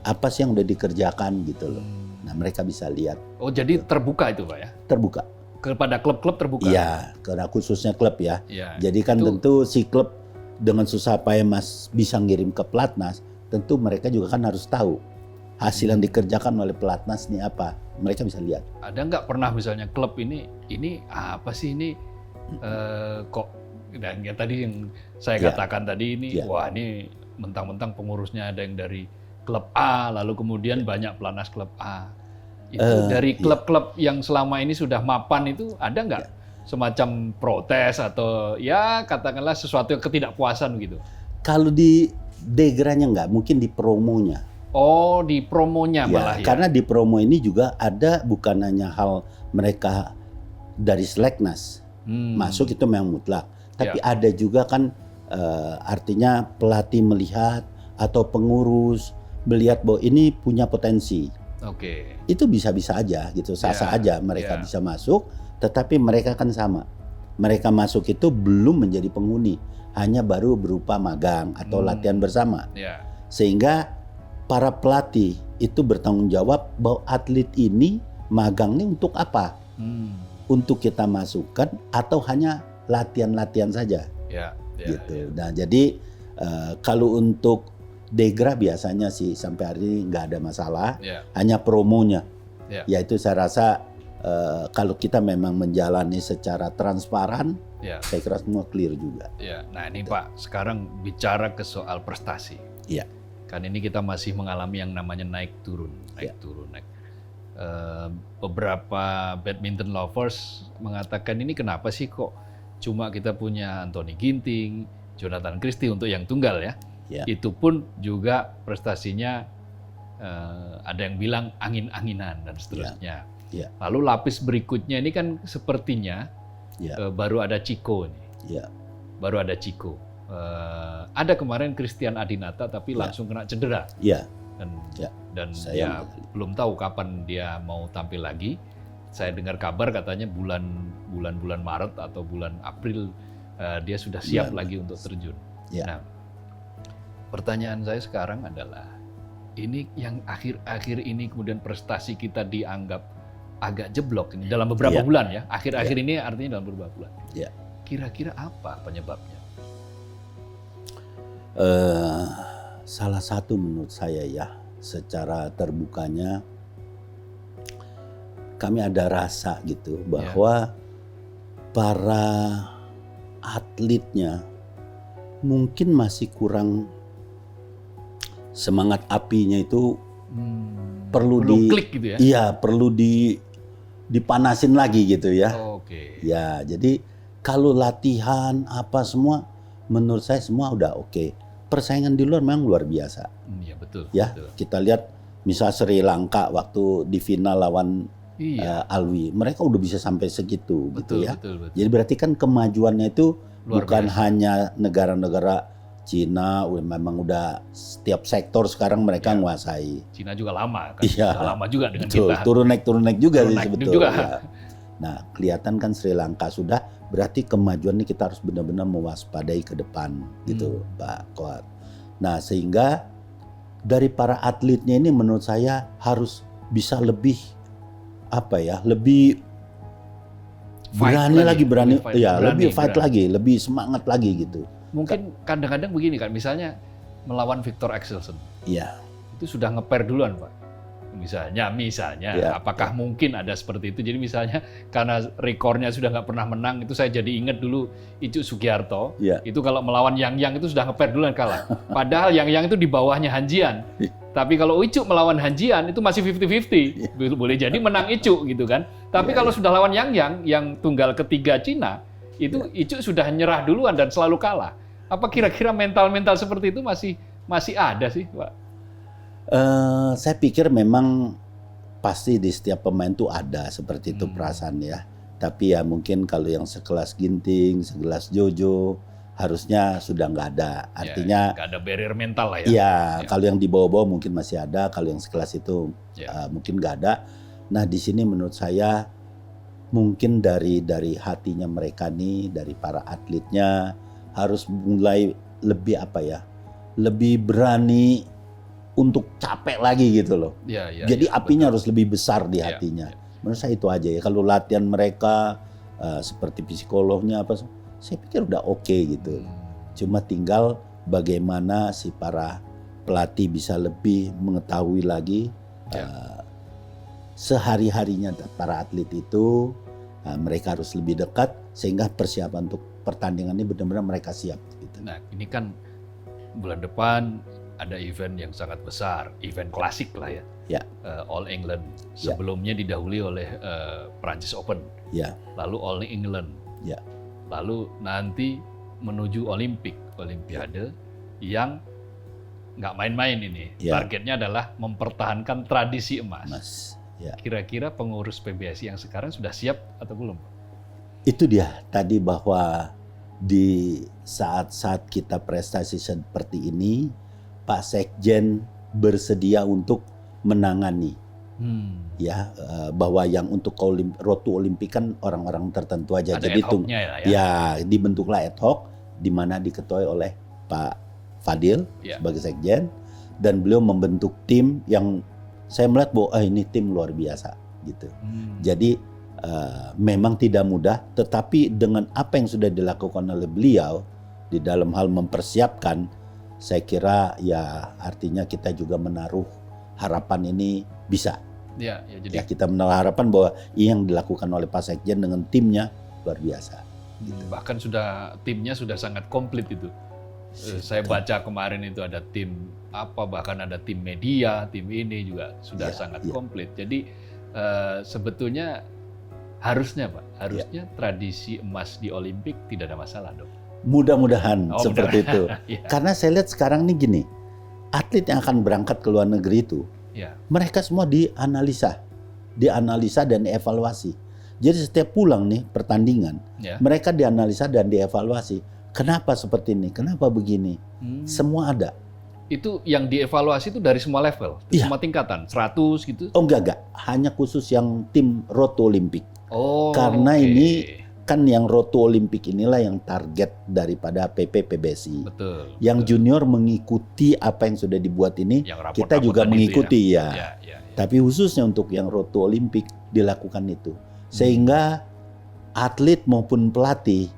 apa sih yang udah dikerjakan gitu loh. Nah mereka bisa lihat. Oh jadi terbuka itu Pak ya? Terbuka. Kepada klub-klub terbuka? Iya, karena khususnya klub ya. Ya. Jadi kan tentu si klub dengan susah payah Mas bisa ngirim ke pelatnas, tentu mereka juga kan harus tahu hasil yang dikerjakan oleh pelatnas ini apa. Mereka bisa lihat. Ada nggak pernah misalnya klub ini apa sih ini kok dan ya tadi yang saya Ya. katakan tadi ini Ya. wah ini mentang-mentang pengurusnya ada yang dari klub A lalu kemudian banyak pelatnas klub A. Itu dari klub-klub yang selama ini sudah mapan itu ada nggak semacam protes atau ya katakanlah sesuatu ketidakpuasan gitu? Kalau di Degranya nggak, mungkin di promonya. Oh, di promonya malah ya. Karena di promo ini juga ada bukan hanya hal mereka dari seleknas masuk itu memang mutlak, tapi ada juga kan artinya pelatih melihat atau pengurus melihat bahwa ini punya potensi. Oke. Itu bisa-bisa aja gitu, sah-sah aja mereka bisa masuk, tetapi mereka kan sama. Mereka masuk itu belum menjadi penghuni, hanya baru berupa magang atau latihan bersama. Ya. Sehingga para pelatih itu bertanggung jawab bahwa atlet ini magangnya untuk apa? Untuk kita masukkan atau hanya latihan-latihan saja? Ya. Gitu. Nah jadi kalau untuk Degra biasanya sih sampai hari ini nggak ada masalah, hanya promonya. Yaitu saya rasa kalau kita memang menjalani secara transparan, saya kira semua clear juga. Nah ini Pak, sekarang bicara ke soal prestasi. Kan ini kita masih mengalami yang namanya naik turun. Beberapa badminton lovers mengatakan ini kenapa sih kok cuma kita punya Anthony Ginting, Jonathan Christie untuk yang tunggal ya. Itu pun juga prestasinya ada yang bilang angin-anginan dan seterusnya. Lalu lapis berikutnya ini kan sepertinya baru ada Chico nih. Baru ada Chico. Ada kemarin Christian Adinata tapi langsung kena cedera. Dan ya belum tahu kapan dia mau tampil lagi. Saya dengar kabar katanya bulan Maret atau bulan April dia sudah siap lagi untuk terjun. Nah, pertanyaan saya sekarang adalah ini yang akhir-akhir ini kemudian prestasi kita dianggap agak jeblok ini dalam beberapa bulan ya. Akhir-akhir ini artinya dalam beberapa bulan. Kira-kira apa penyebabnya? Salah satu menurut saya ya, secara terbukanya kami ada rasa gitu bahwa para atletnya mungkin masih kurang semangat apinya itu perlu klik gitu ya? Iya, perlu dipanasin lagi gitu ya. Oke. Ya, jadi kalau latihan apa semua, menurut saya semua udah oke. Persaingan di luar memang luar biasa. Iya betul. Ya, Betul. kita lihat misal Sri Lanka waktu di final lawan Iya. Alwi, mereka udah bisa sampai segitu gitu Betul, ya. betul, betul. Jadi berarti kan kemajuannya itu Luar bukan biasa. hanya negara-negara Cina, memang udah setiap sektor sekarang mereka Ya. nguasai. Cina juga lama kan. Iya. Sudah lama juga dengan Betul, kita. turun naik juga Turun sih naik sebetulnya. juga. Ya. Nah, kelihatan kan Sri Lanka sudah, berarti kemajuan ini kita harus benar-benar mewaspadai ke depan gitu, Pak Kohar. Nah, sehingga dari para atletnya ini menurut saya harus bisa lebih lebih berani lagi, lebih fight lagi, lebih semangat lagi gitu. Mungkin kadang-kadang begini kan, misalnya melawan Victor Axelsen, Iya. itu sudah ngeper duluan Pak. Misalnya, Ya. apakah mungkin ada seperti itu? Jadi misalnya karena rekornya sudah nggak pernah menang, itu saya jadi ingat dulu Icuk Sugiarto, Ya. itu kalau melawan Yang itu sudah ngeper duluan kalah. Padahal Yang itu di bawahnya Hanjian. Tapi kalau Icuk melawan Hanjian itu masih 50-50. Boleh jadi menang Icuk gitu kan. Tapi kalau sudah lawan yang tunggal ketiga Cina, itu Icuk sudah nyerah duluan dan selalu kalah. Apa kira-kira mental-mental seperti itu masih ada sih, Pak? Saya pikir memang pasti di setiap pemain tuh ada seperti itu perasaan ya. Tapi ya mungkin kalau yang sekelas Ginting, sekelas Jojo, harusnya sudah nggak ada. Artinya nggak ada barrier mental lah ya. Iya, kalau yang di bawah-bawah mungkin masih ada, kalau yang sekelas itu mungkin nggak ada. Nah, di sini menurut saya mungkin dari hatinya mereka nih, dari para atletnya harus mulai lebih lebih berani untuk capek lagi gitu loh. Jadi apinya harus lebih besar di hatinya. Menurut saya itu aja ya. Kalau latihan mereka seperti psikolognya saya pikir udah oke gitu. Cuma tinggal bagaimana si para pelatih bisa lebih mengetahui lagi sehari-harinya para atlet itu, mereka harus lebih dekat sehingga persiapan untuk pertandingan ini benar-benar mereka siap. Gitu. Nah, ini kan bulan depan ada event yang sangat besar, event klasik lah ya. All England. Sebelumnya didahului oleh Prancis Open. Lalu All England. Lalu nanti menuju Olimpiade yang nggak main-main ini. Targetnya adalah mempertahankan tradisi emas. Kira-kira pengurus PBSI yang sekarang sudah siap atau belum? Itu dia tadi bahwa di saat-saat kita prestasi seperti ini, Pak Sekjen bersedia untuk menangani. Bahwa yang untuk road to Olimpik kan orang-orang tertentu aja. Ada jadi dibentuklah ad hoc di mana diketuai oleh Pak Fadil sebagai sekjen, dan beliau membentuk tim yang saya melihat bahwa ini tim luar biasa gitu. Jadi memang tidak mudah, tetapi dengan apa yang sudah dilakukan oleh beliau di dalam hal mempersiapkan, saya kira ya artinya kita juga menaruh harapan ini bisa. Jadi kita menaruh harapan bahwa yang dilakukan oleh Pak Sekjen dengan timnya luar biasa. Gitu. Bahkan timnya sudah sangat komplit itu. Saya baca kemarin itu ada tim bahkan ada tim media, tim ini juga sudah sangat komplit. Jadi sebetulnya harusnya tradisi emas di Olimpik tidak ada masalah dong. Mudah-mudahan seperti itu. Karena saya lihat sekarang nih gini, atlet yang akan berangkat ke luar negeri itu, mereka semua dianalisa dan dievaluasi. Jadi setiap pulang nih pertandingan, mereka dianalisa dan dievaluasi. Kenapa seperti ini? Kenapa begini? Semua ada. Itu yang dievaluasi itu dari semua level, semua tingkatan, 100 gitu? Oh enggak. Hanya khusus yang tim Road to Olympic. Karena ini kan yang Road to Olympic inilah yang target daripada PBSI. Betul. Yang junior mengikuti apa yang sudah dibuat ini, kita juga mengikuti Tapi khususnya untuk yang Road to Olympic dilakukan itu. Sehingga atlet maupun pelatih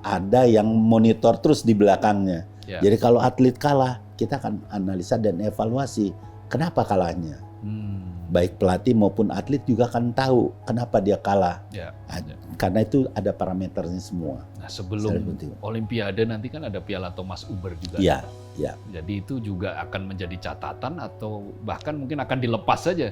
ada yang monitor terus di belakangnya. Jadi kalau atlet kalah, kita akan analisa dan evaluasi kenapa kalahnya. Baik pelatih maupun atlet juga akan tahu kenapa dia kalah. Karena itu ada parameternya semua. Nah, sebelum Olimpiade nanti kan ada Piala Thomas Uber juga. Jadi itu juga akan menjadi catatan atau bahkan mungkin akan dilepas saja.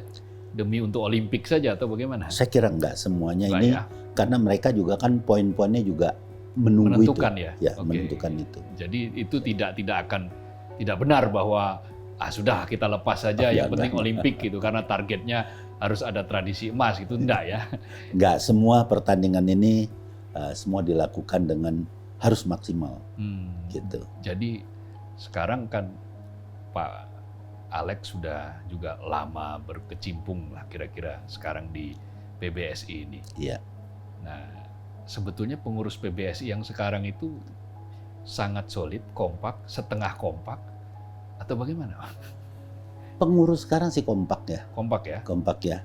demi untuk Olimpik saja atau bagaimana? Saya kira enggak semuanya Enggak ini ya? karena mereka juga kan poin-poinnya juga menunggu Menentukan itu. ya? Ya, Oke. menentukan itu. Jadi itu tidak benar bahwa sudah kita lepas saja, Oh, ya, yang penting enggak. Olimpik gitu karena targetnya harus ada tradisi emas gitu, enggak ya? Enggak, semua pertandingan ini semua dilakukan dengan harus maksimal gitu. Jadi sekarang kan Pak Alex sudah juga lama berkecimpung lah kira-kira sekarang di PBSI ini. Iya. Nah, sebetulnya pengurus PBSI yang sekarang itu sangat solid, kompak, setengah kompak, atau bagaimana? Pengurus sekarang sih kompak ya. Kompak ya? Kompak ya.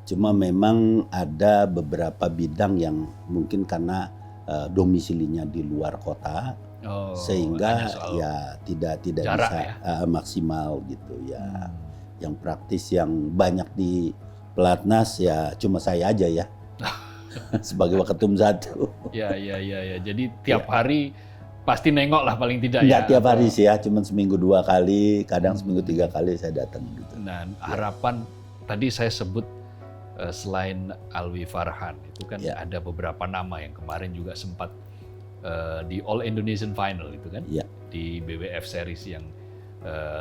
Cuma memang ada beberapa bidang yang mungkin karena domisilinya di luar kota, Oh, sehingga hanya soal ya tidak jarak bisa ya? maksimal gitu ya. Yang praktis yang banyak di pelatnas ya cuma saya aja ya sebagai waketum 1. Ya. Jadi tiap hari pasti nengok lah paling tidak ya? Enggak tiap hari Atau- sih ya, cuma seminggu 2 kali, kadang seminggu 3 kali saya datang gitu. Nah, harapan tadi saya sebut selain Alwi Farhan itu kan Ya. ada beberapa nama yang kemarin juga sempat di All Indonesian Final itu kan, Ya. di BWF Series yang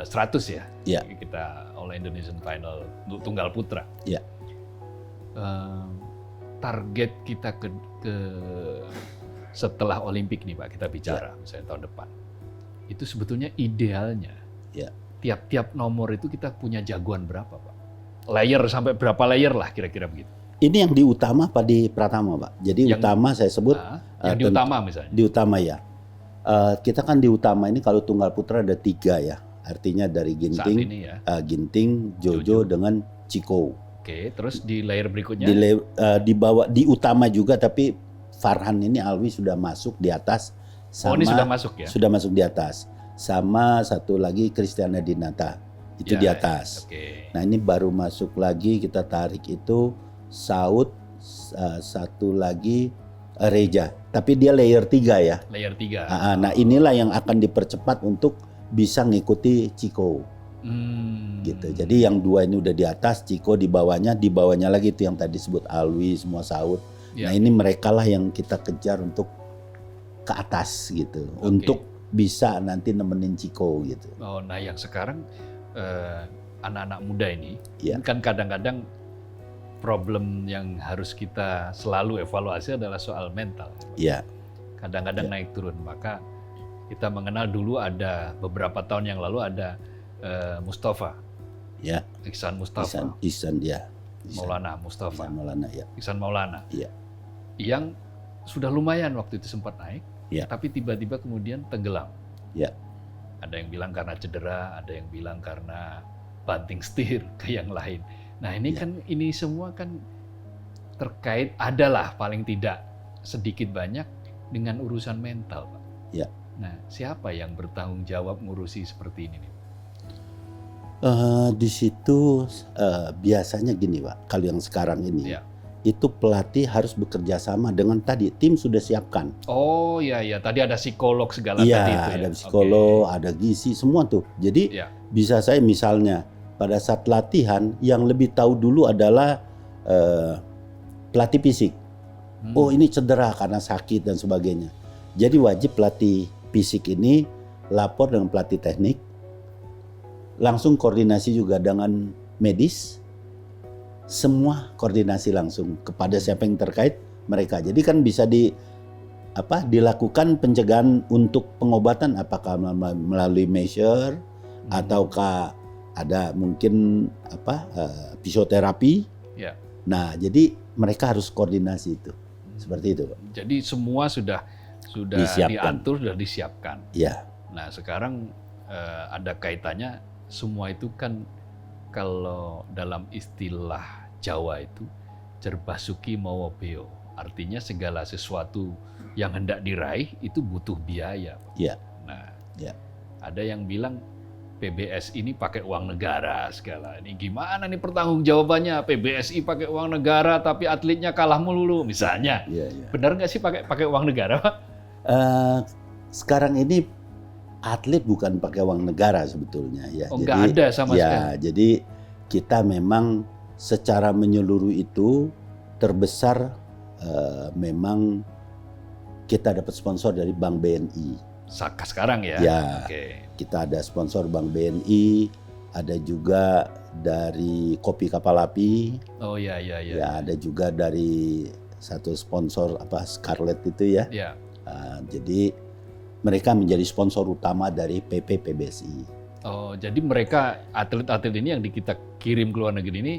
100 ya, Ya. kita All Indonesian Final untuk tunggal putra. Ya. Target kita ke setelah Olimpik nih Pak, kita bicara misalnya tahun depan, itu sebetulnya idealnya Ya. tiap-tiap nomor itu kita punya jagoan berapa Pak? Layer sampai berapa layer lah kira-kira begitu? Ini yang di utama apa di pratama, Pak? Jadi Yang- utama saya sebut Yang di utama misalnya. di utama ya. Kita kan di utama ini kalau tunggal putra ada 3 ya. Artinya dari Saat Ginting, ini ya. Ginting, Jojo Jojo. dengan Ciko. Oke, terus di layer berikutnya Di bawah di utama juga, tapi Farhan ini Alwi sudah masuk di atas ini sudah masuk ya? sudah masuk di atas. Sama satu lagi Christiana Dinata itu Ya, di atas. Oke. Nah, ini baru masuk lagi kita tarik itu Saud, satu lagi Reja. Tapi dia layer 3 ya. Layer 3. Nah, inilah yang akan dipercepat untuk bisa ngikuti Ciko gitu. Jadi yang 2 ini udah di atas, Ciko di bawahnya lagi itu yang tadi sebut Alwi, semua Saud. Ya. Nah, ini mereka lah yang kita kejar untuk ke atas gitu. Oke. Untuk bisa nanti nemenin Ciko gitu. Oh, nah yang sekarang anak-anak muda ini Ya. kan kadang-kadang problem yang harus kita selalu evaluasi adalah soal mental. Ya, Kadang-kadang naik turun. Maka kita mengenal dulu ada beberapa tahun yang lalu ada Mustafa, ya. Ihsan Mustafa, Ihsan dia. Maulana Mustafa, Ihsan Maulana ya. Ihsan Maulana, Iya. yang sudah lumayan waktu itu sempat naik, Iya. tapi tiba-tiba kemudian tenggelam. Iya. Ada yang bilang karena cedera, ada yang bilang karena banting setir ke yang lain. Nah ini Iya. kan ini semua kan terkait adalah paling tidak sedikit banyak dengan urusan mental, Pak. Iya. Nah siapa yang bertanggung jawab ngurusi seperti ini nih? Di situ biasanya gini Pak, kalau yang sekarang ini Iya. itu pelatih harus bekerja sama dengan tadi tim sudah siapkan. Oh iya tadi ada psikolog segala Iya, tadi itu ya. ada psikolog, ada gizi, semua tuh. Jadi Iya. bisa saya misalnya pada saat latihan yang lebih tahu dulu adalah pelatih fisik. Oh ini cedera karena sakit dan sebagainya. Jadi wajib pelatih fisik ini lapor dengan pelatih teknik, langsung koordinasi juga dengan medis, semua koordinasi langsung kepada siapa yang terkait mereka. Jadi kan bisa dilakukan pencegahan untuk pengobatan apakah melalui measure ataukah ada mungkin fisioterapi. Ya. Nah, jadi mereka harus koordinasi itu. Seperti itu, Pak. Jadi semua sudah Disiapkan. diatur, sudah disiapkan. Ya, Nah sekarang ada kaitannya semua itu kan kalau dalam istilah Jawa itu cerbasuki mawa beo. Artinya segala sesuatu yang hendak diraih itu butuh biaya. Pak. ya, Nah, ya. ada yang bilang PBS ini pakai uang negara segala. Ini gimana nih pertanggungjawabannya? PBSI pakai uang negara tapi atletnya kalah melulu misalnya. Ya, ya. Benar nggak sih pakai uang negara, Pak? Sekarang ini atlet bukan pakai uang negara sebetulnya ya. Oh, nggak ada sama sekali. Jadi kita memang secara menyeluruh itu terbesar memang kita dapat sponsor dari Bank BNI. Sekarang ya? Ya, Oke. kita ada sponsor Bank BNI, ada juga dari Kopi Kapal Api. Oh iya. Ya, ada juga dari satu sponsor Scarlett itu ya. Ya. Jadi mereka menjadi sponsor utama dari PP PBSI. Oh, jadi mereka atlet-atlet ini yang kita kirim ke luar negeri ini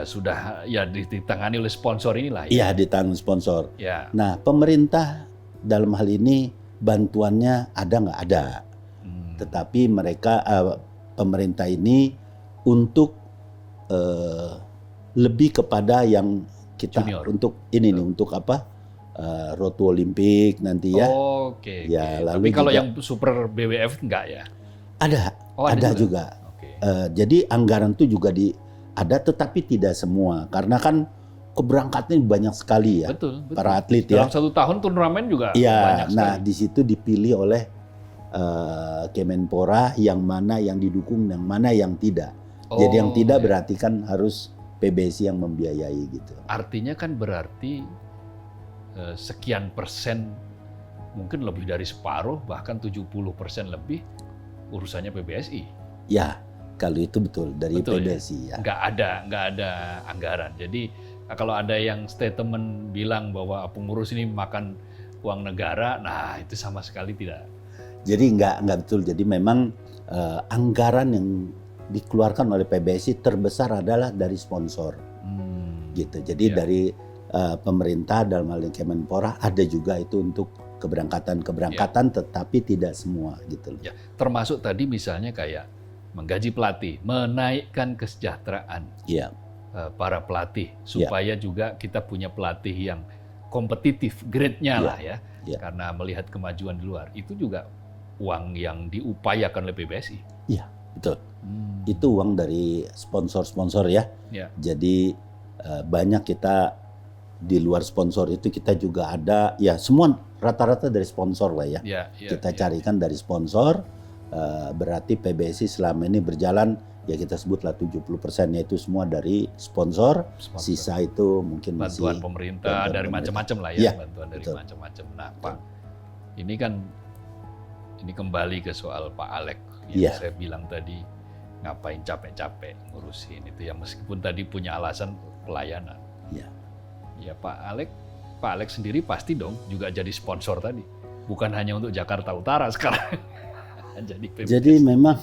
sudah ya ditangani oleh sponsor inilah ya. Iya, ditanggung sponsor. Ya. Nah, pemerintah dalam hal ini bantuannya ada nggak ada. Tetapi mereka pemerintah ini untuk lebih kepada yang kita Junior. untuk ini nih untuk Road to Olimpik nanti ya. Oke. Ya, Tapi lalu kalau juga- yang super BWF enggak ya? Ada, Oh, ada ada juga. Oke. Jadi anggaran itu juga ada, tetapi tidak semua karena kan keberangkatan banyak sekali ya. Betul. Para atlet ya. Dalam 1 tahun turnamen juga Iya, banyak nah sekali. di situ dipilih oleh Kemenpora yang mana yang didukung, yang mana yang tidak. Jadi yang tidak iya. berarti kan harus PBSI yang membiayai gitu. Artinya kan berarti sekian persen, mungkin lebih dari separuh, bahkan 70% lebih urusannya PBSI. Ya, kalau itu betul dari Betul, PBSI ya. Nggak ada anggaran. Jadi kalau ada yang statement bilang bahwa pengurus ini makan uang negara, nah itu sama sekali tidak. Jadi nggak betul. Jadi memang anggaran yang dikeluarkan oleh PBSI terbesar adalah dari sponsor, gitu. Jadi Iya. dari pemerintah dalam hal ini Kemenpora ada juga itu untuk keberangkatan, tetapi tidak semua gitu loh. Ya, termasuk tadi misalnya kayak menggaji pelatih, menaikkan kesejahteraan Iya, para pelatih supaya juga kita punya pelatih yang kompetitif, grade-nya lah ya. Iya. Karena melihat kemajuan di luar, itu juga uang yang diupayakan oleh PBSI. iya betul. Itu uang dari sponsor-sponsor ya. Ya. Jadi banyak kita di luar sponsor itu kita juga ada ya, semua rata-rata dari sponsor lah ya. Ya, Kita carikan dari sponsor, berarti PBSI selama ini berjalan ya kita sebutlah 70% itu semua dari sponsor. Sisa itu mungkin bantuan masih pemerintah bantuan dari pemerintah. macam-macam lah ya, Iya, bantuan dari betul. macam-macam. Nah, Pak, ini kembali ke soal Pak Alek yang Iya. saya bilang tadi, ngapain capek-capek ngurusin itu ya, meskipun tadi punya alasan pelayanan. Iya. Ya Pak Alek sendiri pasti dong juga jadi sponsor tadi, bukan hanya untuk Jakarta Utara sekarang. Jadi PBSI. Jadi memang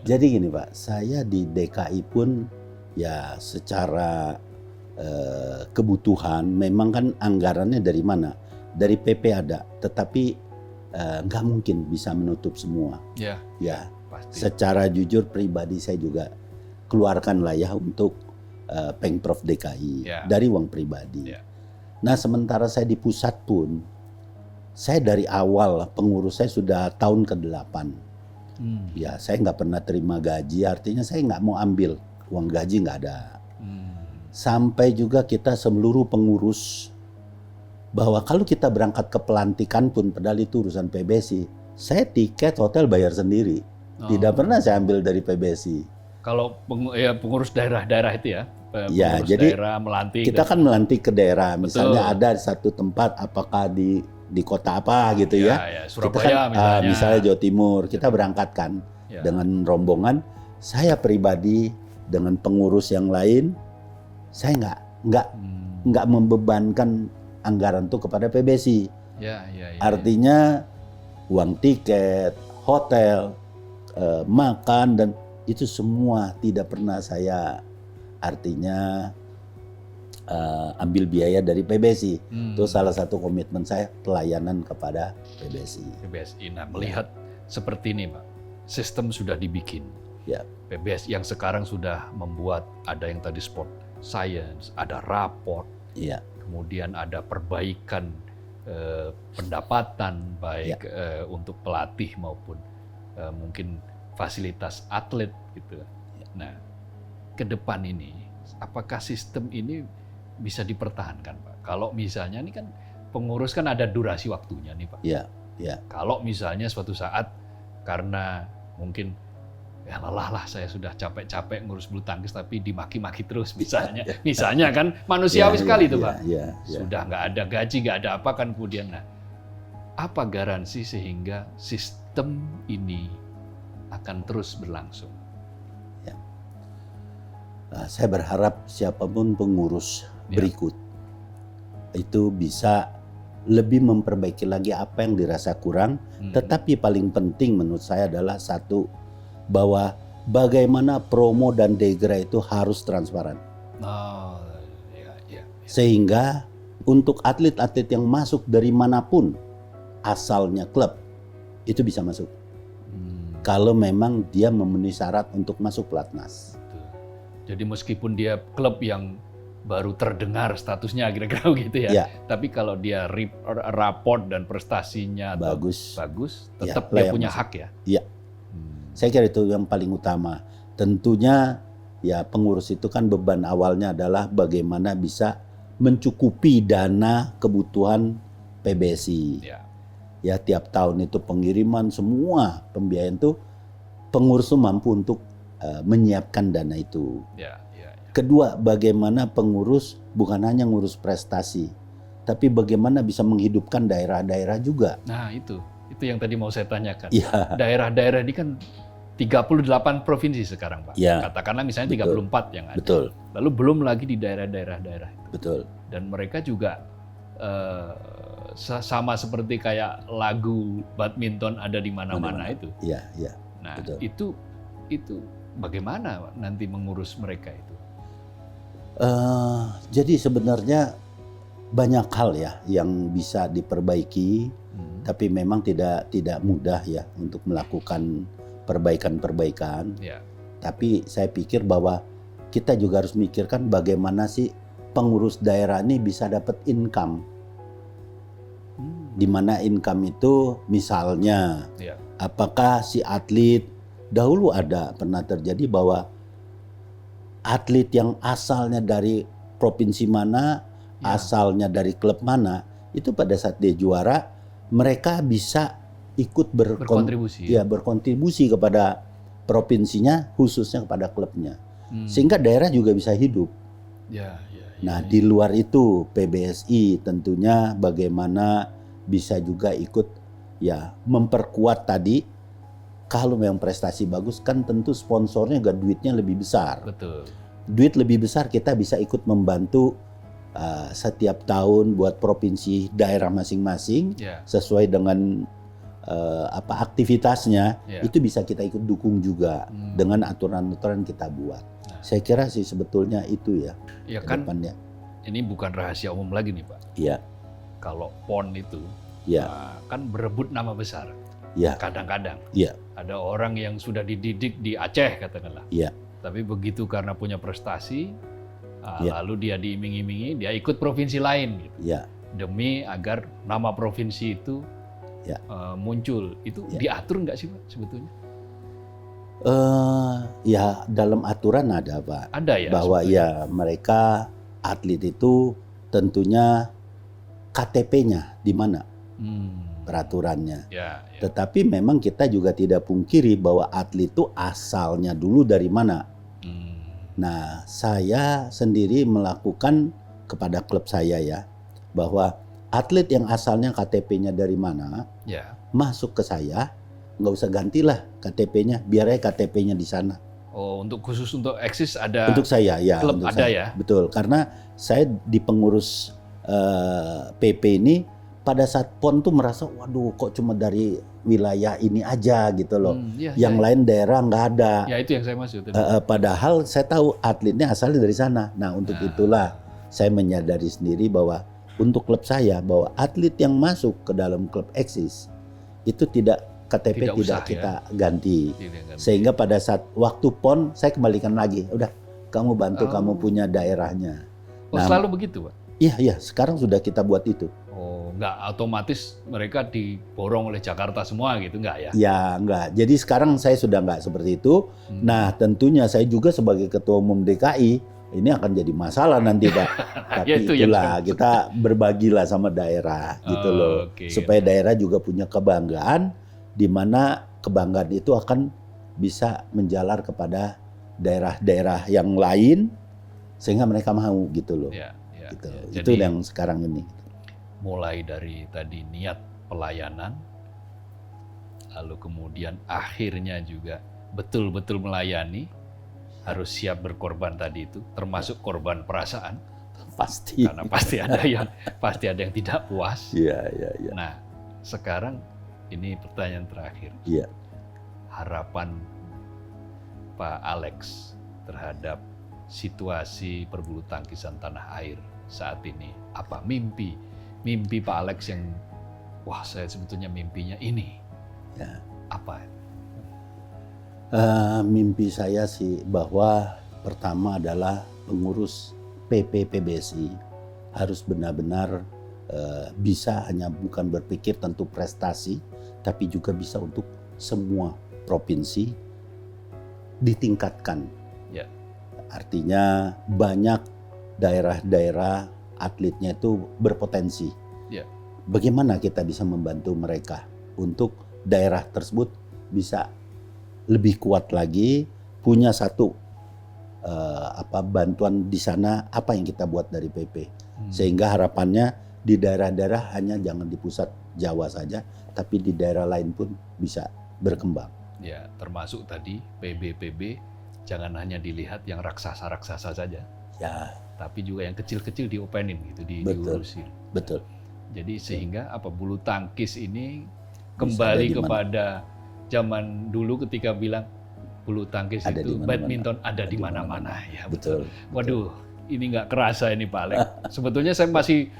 jadi gini Pak, saya di DKI pun ya secara kebutuhan memang kan anggarannya dari mana? Dari PP ada, tetapi nggak mungkin bisa menutup semua. Ya, Ya, pasti. secara jujur pribadi saya juga keluarkan lah ya untuk Pemprov DKI Ya. dari uang pribadi. Ya. Nah sementara saya di pusat pun, saya dari awal pengurus saya sudah tahun ke-8. Ya saya nggak pernah terima gaji, artinya saya nggak mau ambil uang gaji, nggak ada. Sampai juga kita seluruh pengurus bahwa kalau kita berangkat ke pelantikan pun, padahal itu urusan PBSI, saya tiket hotel bayar sendiri. Tidak pernah saya ambil dari PBSI. Kalau pengurus daerah-daerah itu ya, Ya, pengurus jadi daerah melantik. Kita kan melantik ke daerah, misalnya Betul. ada satu tempat, apakah di kota apa gitu ya. Ya, Kita Surabaya kan, misalnya. misalnya Jawa Timur, kita berangkatkan Ya. dengan rombongan. Saya pribadi dengan pengurus yang lain, saya nggak membebankan anggaran itu kepada PBSI. Ya. Artinya uang tiket, hotel, makan dan itu semua tidak pernah saya artinya ambil biaya dari PBSI. Itu salah satu komitmen saya, pelayanan kepada PBSI. PBSI. Nah, melihat seperti ini, Pak, sistem sudah dibikin. Ya. PBSI yang sekarang sudah membuat, ada yang tadi sport science, ada raport, Iya. kemudian ada perbaikan pendapatan baik untuk pelatih maupun mungkin fasilitas atlet gitu. Nah, ke depan ini apakah sistem ini bisa dipertahankan, Pak? Kalau misalnya ini kan pengurus kan ada durasi waktunya nih, Pak. Iya, iya. Kalau misalnya suatu saat karena mungkin ya lelah lah, saya sudah capek-capek ngurus bulu tangkis tapi dimaki-maki terus misalnya kan manusiawi sekali itu Pak. Sudah nggak ada gaji, nggak ada apa kan kemudian. Nah, apa garansi sehingga sistem ini akan terus berlangsung? Saya berharap siapapun pengurus berikut itu bisa lebih memperbaiki lagi apa yang dirasa kurang. Tetapi paling penting menurut saya adalah satu, bahwa bagaimana promo dan degra itu harus transparan. Sehingga untuk atlet-atlet yang masuk dari manapun asalnya klub itu bisa masuk. Kalau memang dia memenuhi syarat untuk masuk pelatnas. Jadi meskipun dia klub yang baru terdengar statusnya kira-kira gitu ya. Tapi kalau dia raport dan prestasinya bagus, tetap dia punya hak ya. Iya. Saya kira itu yang paling utama. Tentunya ya pengurus itu kan beban awalnya adalah bagaimana bisa mencukupi dana kebutuhan PBSI. Ya tiap tahun itu pengiriman semua pembiayaan itu pengurus itu mampu untuk menyiapkan dana itu. Kedua, bagaimana pengurus bukan hanya ngurus prestasi, tapi bagaimana bisa menghidupkan daerah-daerah juga. Nah itu yang tadi mau saya tanyakan. Daerah-daerah ini kan 38 provinsi sekarang Pak. Katakanlah misalnya 34 yang ada. Lalu belum lagi di daerah-daerah itu. Dan mereka juga sama seperti kayak lagu badminton ada di mana-mana itu. Nah itu bagaimana nanti mengurus mereka itu? Jadi sebenarnya banyak hal ya yang bisa diperbaiki, tapi memang tidak mudah ya untuk melakukan perbaikan-perbaikan. Tapi saya pikir bahwa kita juga harus mikirkan bagaimana sih pengurus daerah ini bisa dapat income. Di mana income itu misalnya apakah si atlet, dahulu pernah terjadi bahwa atlet yang asalnya dari provinsi mana, asalnya dari klub mana, itu pada saat dia juara mereka bisa ikut berkontribusi kepada provinsinya, khususnya kepada klubnya, sehingga daerah juga bisa hidup. Nah di luar itu PBSI tentunya bagaimana bisa juga ikut ya memperkuat tadi. Kalau memang prestasi bagus kan tentu sponsornya juga duitnya lebih besar. Duit lebih besar kita bisa ikut membantu setiap tahun buat provinsi daerah masing-masing sesuai dengan aktivitasnya, itu bisa kita ikut dukung juga dengan aturan-aturan kita buat. Saya kira sih sebetulnya itu ya. Kan ini bukan rahasia umum lagi nih Pak. Kalau PON itu kan berebut nama besar. Kadang-kadang ada orang yang sudah dididik di Aceh katakanlah. Tapi begitu karena punya prestasi, lalu dia diiming-imingi, dia ikut provinsi lain gitu. Demi agar nama provinsi itu muncul. Itu diatur nggak sih Pak sebetulnya? Ya dalam aturan ada Pak. Ada ya. Bahwa sebetulnya. mereka atlet itu tentunya KTP-nya di mana peraturannya. Tetapi memang kita juga tidak pungkiri bahwa atlet itu asalnya dulu dari mana. Nah saya sendiri melakukan kepada klub saya ya, bahwa atlet yang asalnya KTP-nya dari mana, masuk ke saya, nggak usah gantilah KTP-nya, biar aja KTP-nya di sana. Untuk khusus untuk eksis ada. Untuk saya ya. Klub untuk ada saya. ya. Betul, karena saya di pengurus PP ini pada saat PON tuh merasa, waduh kok cuma dari wilayah ini aja gitu loh. Yang lain daerah nggak ada. Ya itu yang saya maksud. Padahal saya tahu atletnya asalnya dari sana. Nah untuk itulah saya menyadari sendiri bahwa untuk klub saya, bahwa atlet yang masuk ke dalam klub eksis itu KTP tidak kita ganti. Sehingga pada saat waktu PON saya kembalikan lagi. Udah kamu bantu, kamu punya daerahnya. Selalu begitu Pak? Iya, sekarang sudah kita buat itu. Nggak otomatis mereka diborong oleh Jakarta semua gitu, nggak ya? Ya, nggak. Jadi sekarang saya sudah nggak seperti itu. Nah, tentunya saya juga sebagai Ketua Umum DKI, ini akan jadi masalah nanti Pak. Tapi itulah, kita berbagilah sama daerah gitu loh. Supaya daerah juga punya kebanggaan, di mana kebanggaan itu akan bisa menjalar kepada daerah-daerah yang lain sehingga mereka mau gitu loh. Ya, ya, Gitu. ya. Itu Jadi yang sekarang ini. mulai dari tadi niat pelayanan, lalu kemudian akhirnya juga betul-betul melayani, harus siap berkorban tadi itu, termasuk korban perasaan, Pasti. karena pasti ada yang tidak puas. Iya, iya, iya. Nah, sekarang ini pertanyaan terakhir. Iya. Harapan Pak Alex terhadap situasi perbulu tangkisan tanah air saat ini apa? Mimpi Pak Alex yang wah, saya sebetulnya mimpinya ini. Ya. Apa? Mimpi saya sih bahwa pertama adalah pengurus PPPBSI harus benar-benar bisa hanya bukan berpikir tentu prestasi, tapi juga bisa untuk semua provinsi ditingkatkan. Ya. Artinya banyak daerah-daerah atletnya itu berpotensi. Ya. Bagaimana kita bisa membantu mereka untuk daerah tersebut bisa lebih kuat lagi, punya satu bantuan di sana apa yang kita buat dari PP. Sehingga harapannya di daerah-daerah hanya jangan di pusat Jawa saja, tapi di daerah lain pun bisa berkembang. Ya, termasuk tadi PBPB jangan hanya dilihat yang raksasa-raksasa saja, Ya, tapi juga yang kecil-kecil diopenin gitu, Betul. diurusin. betul. Jadi sehingga bulu tangkis ini Bisa kembali ada di mana. kepada zaman dulu ketika bilang bulu tangkis Ada di itu mana-mana. badminton ada di mana-mana. Ya, Betul. waduh, ini nggak kerasa ini Pak Alex. Sebetulnya saya masih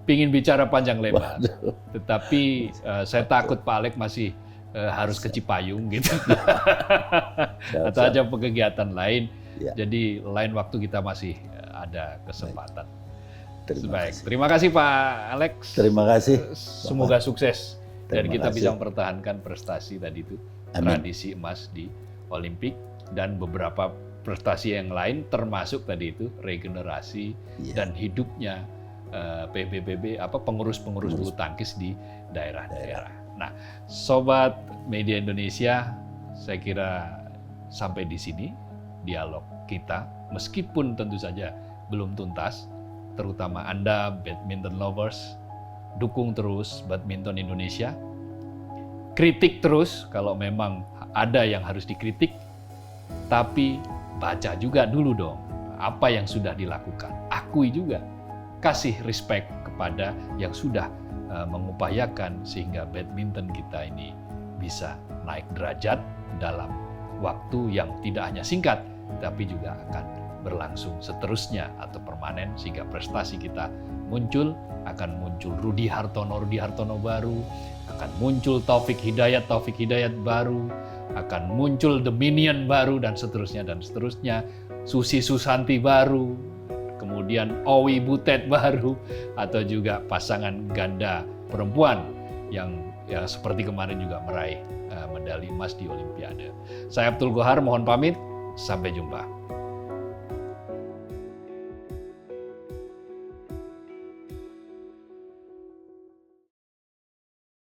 pingin bicara panjang lebar, Waduh. tetapi saya takut Pak Alex masih harus ke Cipayung gitu, Siap, atau siap. aja kegiatan lain. Ya. Jadi lain waktu kita masih ada kesempatan. Baik, kasih. terima kasih Pak Alex. Terima kasih. Semoga sukses dan Terima kita kasih. bisa mempertahankan prestasi tadi itu, Amin. tradisi emas di Olimpik dan beberapa prestasi yang lain, termasuk tadi itu regenerasi Iya. dan hidupnya PBBB pengurus-pengurus bulu tangkis di daerah-daerah. Nah, sobat media Indonesia, saya kira sampai di sini dialog kita, meskipun tentu saja belum tuntas, terutama Anda badminton lovers, dukung terus badminton Indonesia, kritik terus kalau memang ada yang harus dikritik, tapi baca juga dulu dong apa yang sudah dilakukan, akui juga, kasih respect kepada yang sudah mengupayakan sehingga badminton kita ini bisa naik derajat dalam waktu yang tidak hanya singkat, tapi juga akan berlangsung seterusnya atau permanen sehingga prestasi kita muncul, akan muncul Rudi Hartono baru, akan muncul Taufik Hidayat baru, akan muncul The Minion baru dan seterusnya, Susi Susanti baru, kemudian Owi Butet baru, atau juga pasangan ganda perempuan yang ya seperti kemarin juga meraih medali emas di Olimpiade. Saya Abdul Gohar mohon pamit, sampai jumpa.